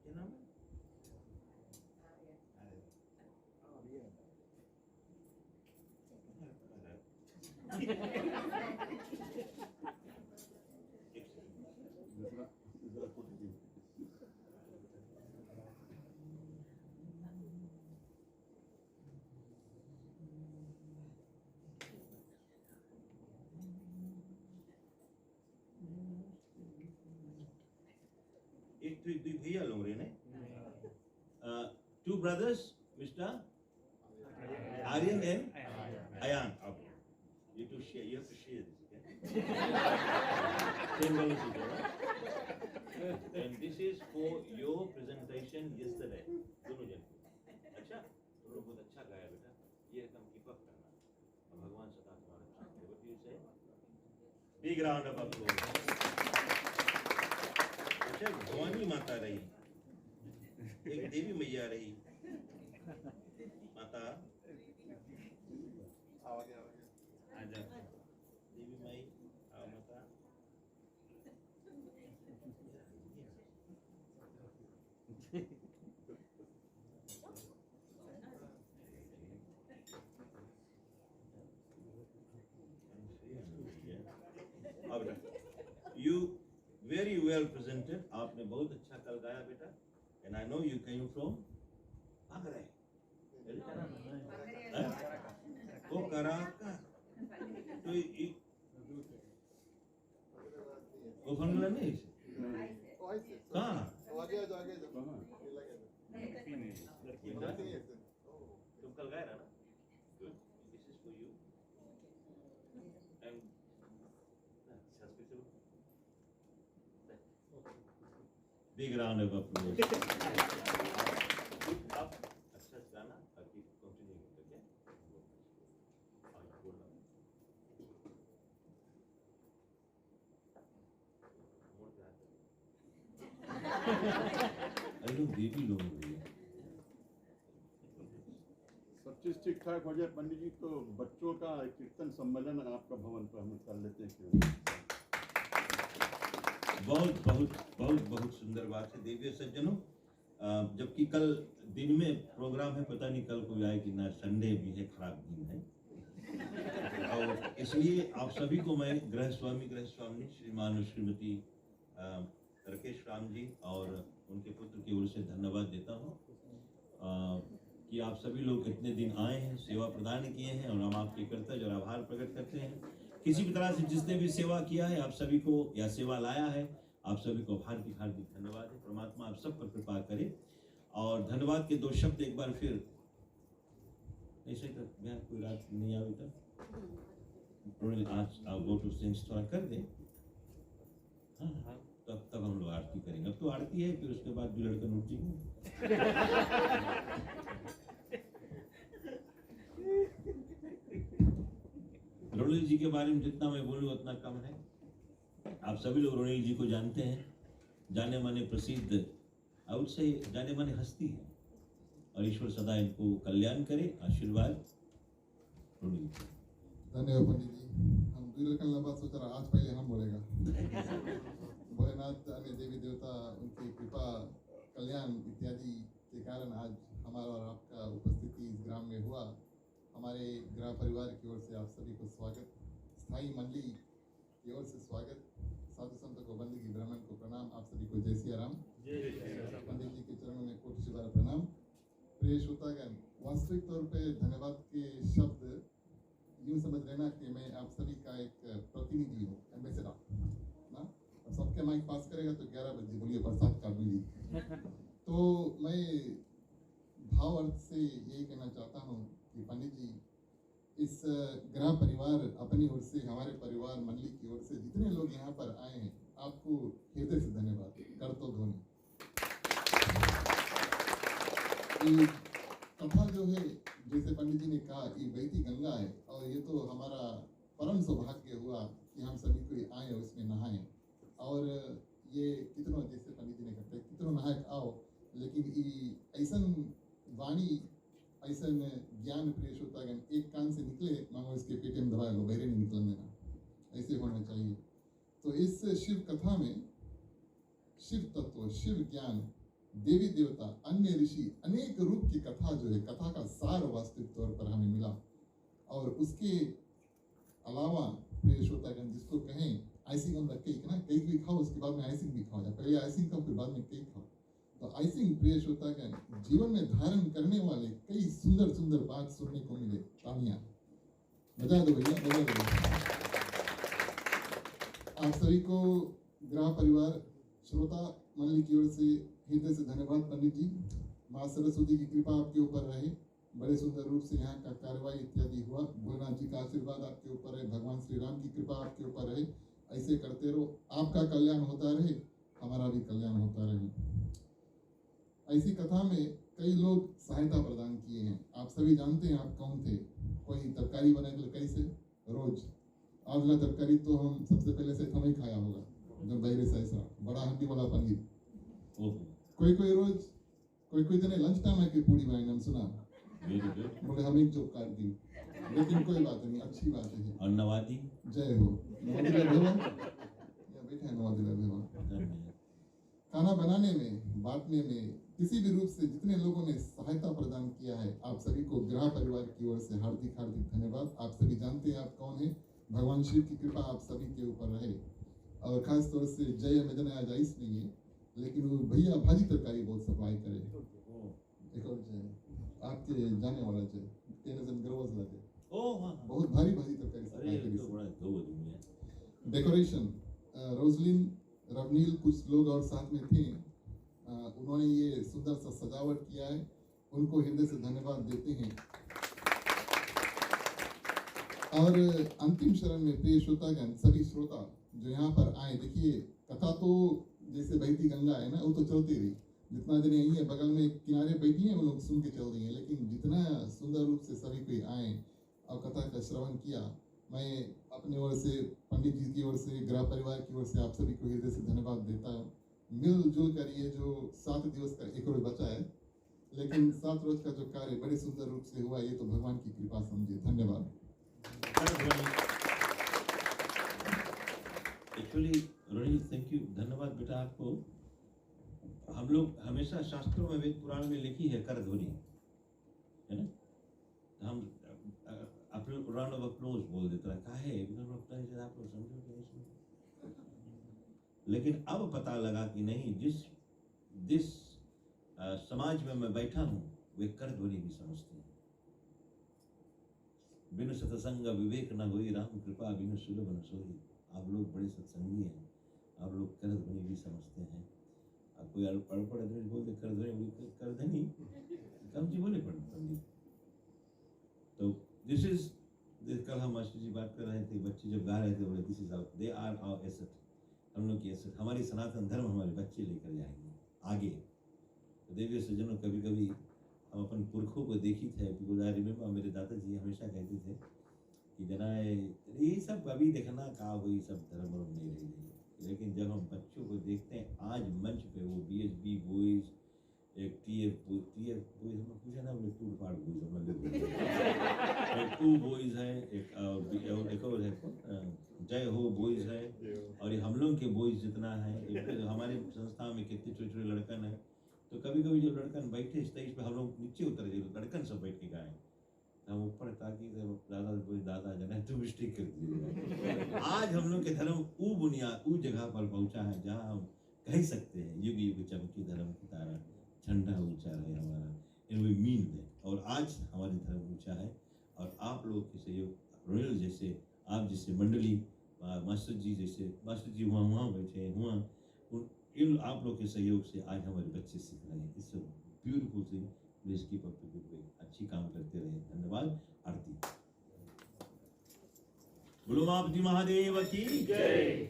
क्या नाम है? एक तो दुई भैया लोग रहे ने, two brothers, Mr. Aryan and Ayan. You two share. You have to share this. Okay? $10 each, right? And this is for your presentation yesterday. दोनों जन को. अच्छा, तुम लोग बहुत अच्छा गाया बेटा. ये रकम keep up करना. और भगवान सदा तुम्हारा साथ दे. What do you say? Big round of applause. अच्छा, भवानी माता रही. एक देवी मैया रही. माता आजा देवी माई आओ माता. You very well presented. आपने बहुत अच्छा कल गाया बेटा. And I know you came from Agra. Oh, Caracas. तो वो फंगला नहीं है? कहाँ? तुम कल गए ना? Good. This is for you. And big round of applause. आप अच्छा गाना अभी कंटिन्यू करेंगे. अरे लोग देवी लोग हैं. सब चीज ठीक ठाक हो जाए पंडित जी तो बच्चों का कीर्तन सम्मेलन आपका भवन पर हम कर लेते हैं. बहुत बहुत बहुत बहुत सुंदर बात है देवी सज्जनों. जबकि कल दिन में प्रोग्राम है, पता नहीं कल को आए कि ना. संडे भी है, खराब दिन है. और इसलिए आप सभी को मैं गृह स्वामी श्रीमान और श्रीमती राकेश राम जी और उनके पुत्र की ओर से धन्यवाद देता हूँ कि आप सभी लोग इतने दिन आए हैं, सेवा प्रदान किए हैं और हम आपके कर्तव्य और आभार प्रकट करते हैं. किसी भी तरह से जिसने भी सेवा किया है आप सभी को या सेवा लाया है आप सभी को हार्दिक हार्दिक धन्यवाद है. परमात्मा आप सब पर कृपा करे. और धन्यवाद के दो शब्द एक बार फिर ऐसे कर मैं कोई रात नहीं आई तब आज गो टू सिंग्स थोड़ा कर दे. हाँ हाँ तब हम लोग आरती करेंगे. अब तो आरती है, फिर उसके बाद भी लड़का उठ जाएंगे. रोनिल जी के बारे में जितना मैं बोलूँ उतना कम है. आप सभी लोग रोनिल जी को जानते हैं. जाने माने प्रसिद्ध आउट से जाने माने हस्ती है और ईश्वर सदा इनको कल्याण करे. आशीर्वाद रोनिल. धन्यवाद पंडित जी. हम दूर करने बात सोच रहा आज पहले हम बोलेगा. भोलेनाथ अन्य देवी देवता उनकी कृपा कल्याण इत्यादि के कारण आज हमारा और आपका उपस्थिति इस ग्राम में हुआ. हमारे ग्राम परिवार की ओर से आप सभी को स्वागत. स्थायी मंडली की ओर से स्वागत. साधु संतों को बंदगी ब्राह्मण को प्रणाम. आप सभी को जय सिया राम. पंडित जी के चरणों में कोटि शुभार प्रणाम. प्रिय श्रोतागण, वास्तविक तौर पे धन्यवाद के शब्द यूँ समझ लेना कि मैं आप सभी का एक प्रतिनिधि हूँ, एम्बेसडर ना. सबके माइक पास करेगा तो 11 बजे बोलिए प्रसाद का मिली. तो मैं भाव अर्थ से यही कहना चाहता हूँ कि पंडित जी इस ग्राम परिवार अपनी ओर से हमारे परिवार मंडली की ओर से जितने लोग यहाँ पर आए हैं आपको हृदय से धन्यवाद. कर तो ध्वनि कथा जो है जैसे पंडित जी ने कहा ये बहती गंगा है और ये तो हमारा परम सौभाग्य हुआ कि हम सभी को आए और इसमें नहाएं. और ये कितनों जैसे पंडित जी ने कहते कितनों नहाए आओ, लेकिन ऐसा वाणी ऐसा ज्ञान प्रेष होता है एक कान से निकले मांगो इसके पेटे में दबा लो, बहरे नहीं निकलने देना. ऐसे होना चाहिए. तो इस शिव कथा में शिव तत्व, शिव ज्ञान, देवी देवता, अन्य ऋषि, अनेक रूप की कथा जो है कथा का सार वास्तविक तौर पर हमें मिला. और उसके अलावा प्रिय श्रोतागण जिसको कहें आइसिंग ऑन द केक ना, केक भी खाओ उसके बाद में आइसिंग भी खाओ, या पहले आइसिंग खाओ फिर बाद में केक खाओ. तो आइसिंग प्रिय श्रोतागण जीवन में धारण करने वाले कई सुंदर सुंदर बात सुनने को मिले. तालियां बजा दो भैया, बजा दो. आप सभी को ग्राम परिवार श्रोता मंडली की ओर से हृदय से धन्यवाद पंडित जी। माँ सरस्वती की कृपा आपके ऊपर रहे। बड़े सुंदर रूप से यहाँ का कार्यवाही इत्यादि हुआ। भोलेनाथ जी का आशीर्वाद आपके ऊपर रहे। भगवान श्री राम की कृपा आपके ऊपर रहे। ऐसे करते रहो, आपका कल्याण होता रहे, हमारा भी कल्याण होता रहे। ऐसी कथा में कई लोग सहायता प्रदान किए हैं। आप सभी जानते हैं आप कौन थे। कोई तरकारी बनाने के लिए कैसे रोज आजला तरकारी तो हम सबसे पहले से हमें खाया होगा जब बहरे से ऐसा बड़ा हड्डी वाला पनीर। कोई रोज कोई दिन लंच टाइम है कि पूरी बनाई हम सुना बोले हम एक जोक काट दी, लेकिन कोई बात नहीं, अच्छी बात है। और नवादी जय हो नवादिला भवन या बैठा है नवादिला भवन। खाना बनाने में बांटने में किसी भी रूप से जितने लोगों ने सहायता प्रदान किया है आप सभी को ग्रह परिवार की ओर से हार्दिक हार्दिक धन्यवाद। आप सभी जानते हैं आप कौन है। भगवान शिव की कृपा आप सभी के ऊपर रहे। और खास तौर से जय मैदान आज आइस नहीं है, लेकिन वो भैया भाजी तरकारी बहुत सप्लाई करे। एक और जय आपके जाने वाला जय बहुत भारी भाजी तरकारी सप्लाई करी। डेकोरेशन रोजलिन रवनील कुछ लोग और साथ में थे। उन्होंने ये सुंदर सा सजावट किया है, उनको हृदय से धन्यवाद देते हैं। और अंतिम शरण में प्रिय श्रोतागण सभी श्रोता जो यहाँ पर आए, देखिए कथा तो जैसे बहती गंगा है ना, वो तो चलती रही। जितना दिन यही है बगल में किनारे बैठी हैं वो लोग सुन के चल रही हैं, लेकिन जितना सुंदर रूप से सभी कोई आए और कथा का श्रवण किया, मैं अपनी ओर से पंडित जी की ओर से गृह परिवार की ओर से आप सभी को हृदय से धन्यवाद देता हूँ। मिलजुल कर ये जो 7 दिवस का एक रोज बचा है, लेकिन 7 रोज का जो कार्य बड़े सुंदर रूप से हुआ, ये तो भगवान की कृपा समझिए। धन्यवाद। एक्चुअली रोहित थैंक यू, धन्यवाद बेटा आपको। हम लोग हमेशा शास्त्रों में वेद पुराण में लिखी है कर ध्वनि, है ना। हम अपने राउंड ऑफ अप्लॉज बोल देते रखा है, आप लोग समझो इसमें। लेकिन अब पता लगा कि नहीं, जिस समाज में मैं बैठा हूँ वे कर ध्वनि भी समझते हैं। बिनु सत्संग विवेक न होई, राम कृपा बिनु सुलभ न सोई। आप लोग बड़े सत्संगी हैं, आप लोग कर ध्वनि भी समझते हैं। आप कोई अड़पड़ आदमी बोल दे कर ध्वनि कम जी बोले पंडित। तो दिस इज कल हम मास्टर जी बात कर रहे थे, बच्चे जब गा रहे थे बोले this is they are our asset. हम लोग की एसेट, हमारी सनातन धर्म हमारे बच्चे लेकर जाएंगे आगे। तो देवी सज्जनों, कभी कभी हम अपन पुरखों को देखी थे, बिकॉज आई रिमेम्बर मेरे दादाजी हमेशा कहते थे कि जना ये सब अभी देखना का हुई सब धर्म नहीं रह गई। लेकिन जब हम बच्चों को देखते हैं आज मंच पे, वो BHB बॉयज, एक TF बॉयज, हम पूछा ना हमने टूट फाट बॉयज, हम लोग 2 बॉयज हैं, एक और है जय हो बॉयज है, और ये हम लोग के बॉयज जितना है। हमारे संस्था में कितने छोटे छोटे लड़कन है, तो कभी कभी जब लड़कन बैठे स्टेज पे हम लोग नीचे उतर गए, लड़कन सब बैठ के गाए, हम ऊपर ताकि दादा जना तो मिस्टेक कर दिए। आज हम लोग के धर्म वो बुनियाद वो जगह पर पहुंचा है जहां हम कह सकते हैं युग युग चमकी धर्म की तारा, झंडा ऊंचा रहे हमारा, इन वी मीन दैट। और आज हमारी धर्म ऊंचा है, और आप लोग के सहयोग, रोयल जैसे आप जैसे मंडली, मास्टर जी जैसे, मास्टर जी वहाँ बैठे हुआ, इन आप लोग के सहयोग से आज हमारे बच्चे सीख रहे हैं। It's beautiful thing. Please keep up the good way, अच्छी काम करते रहे। धन्यवाद। आरती। बोलो मापति महादेव की जय।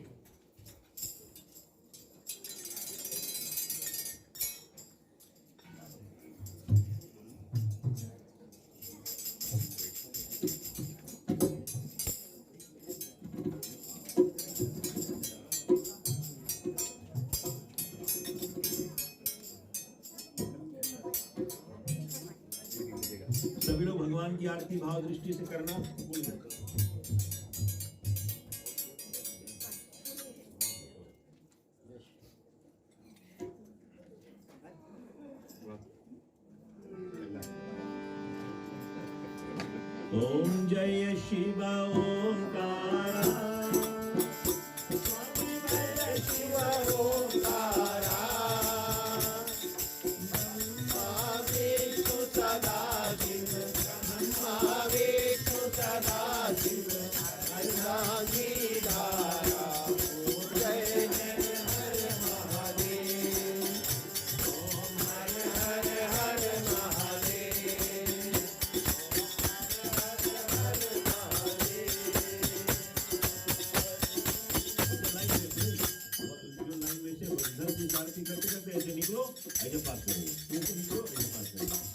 सभी लोग भगवान की आरती भाव दृष्टि से करना। ओम जय शिव ओंकार, जय शिव ओंकार, विष्णु सदा शिव, विष्णु सदा शिव, जय जय हर महादेव। करते ऐसे निकलो, ऐसे पास करो, ऐसे निकलो, ऐसे पास करो।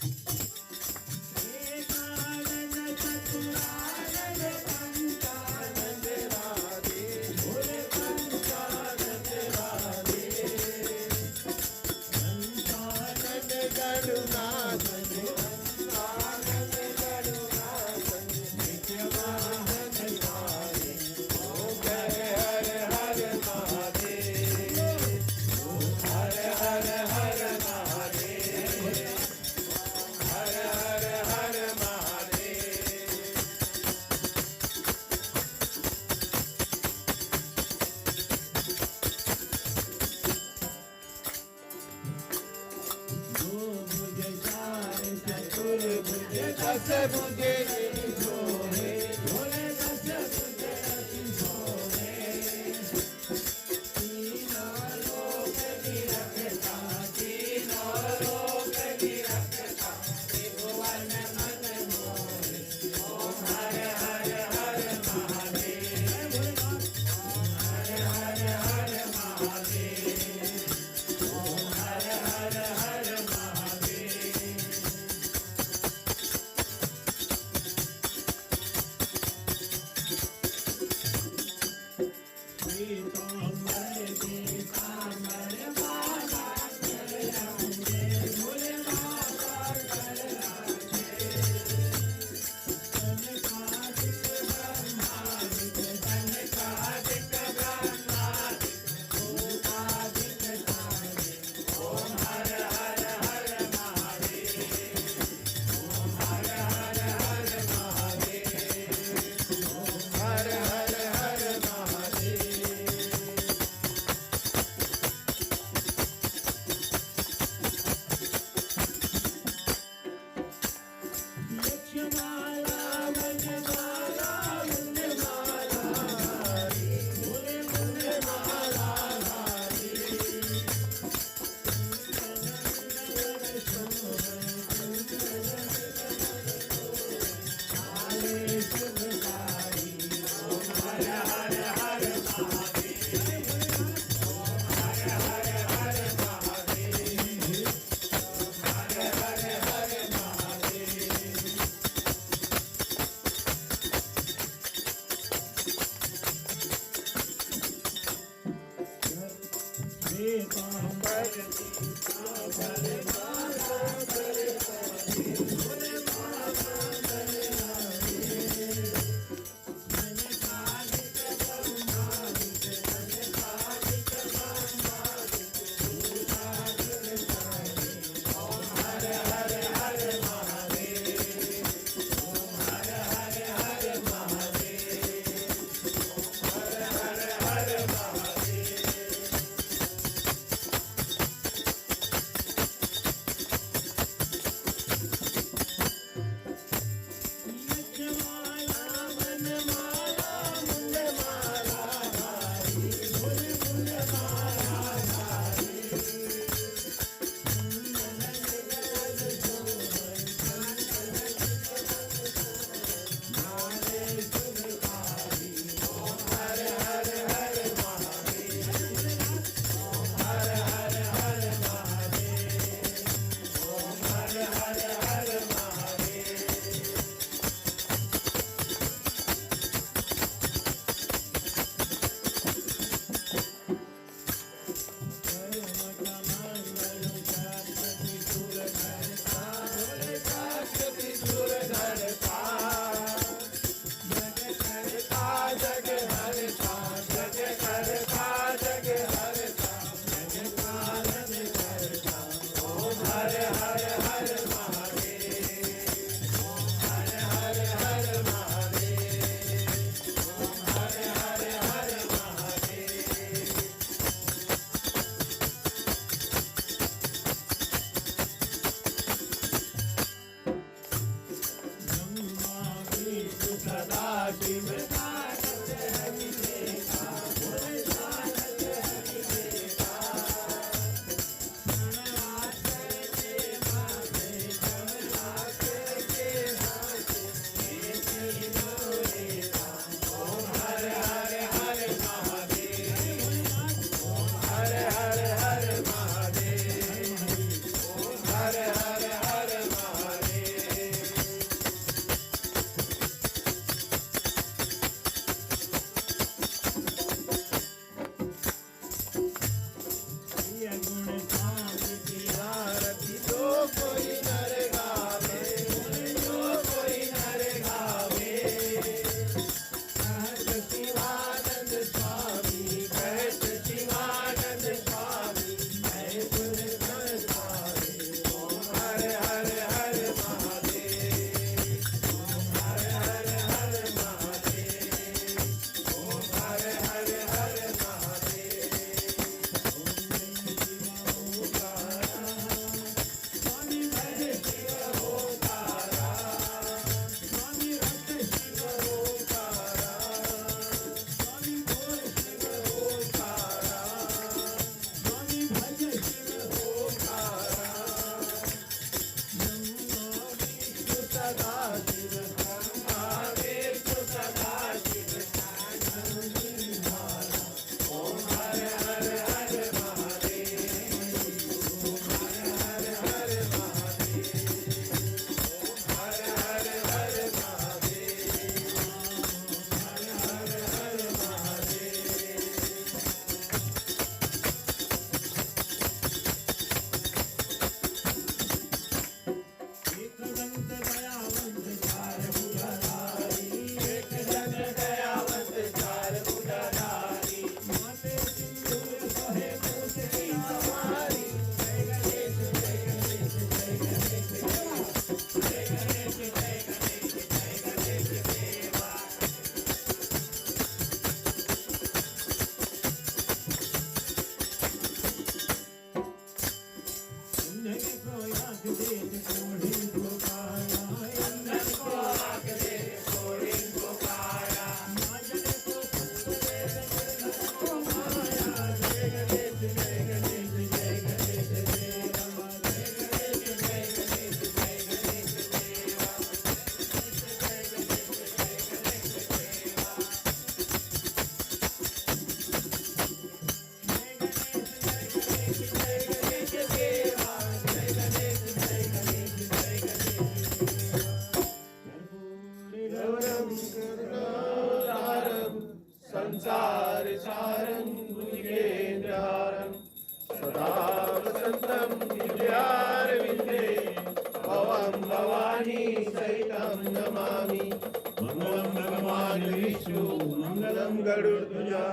तुझ्या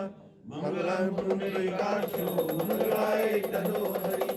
मंगलाय पुंडलिकाक्षो मंगलाय तनोहरी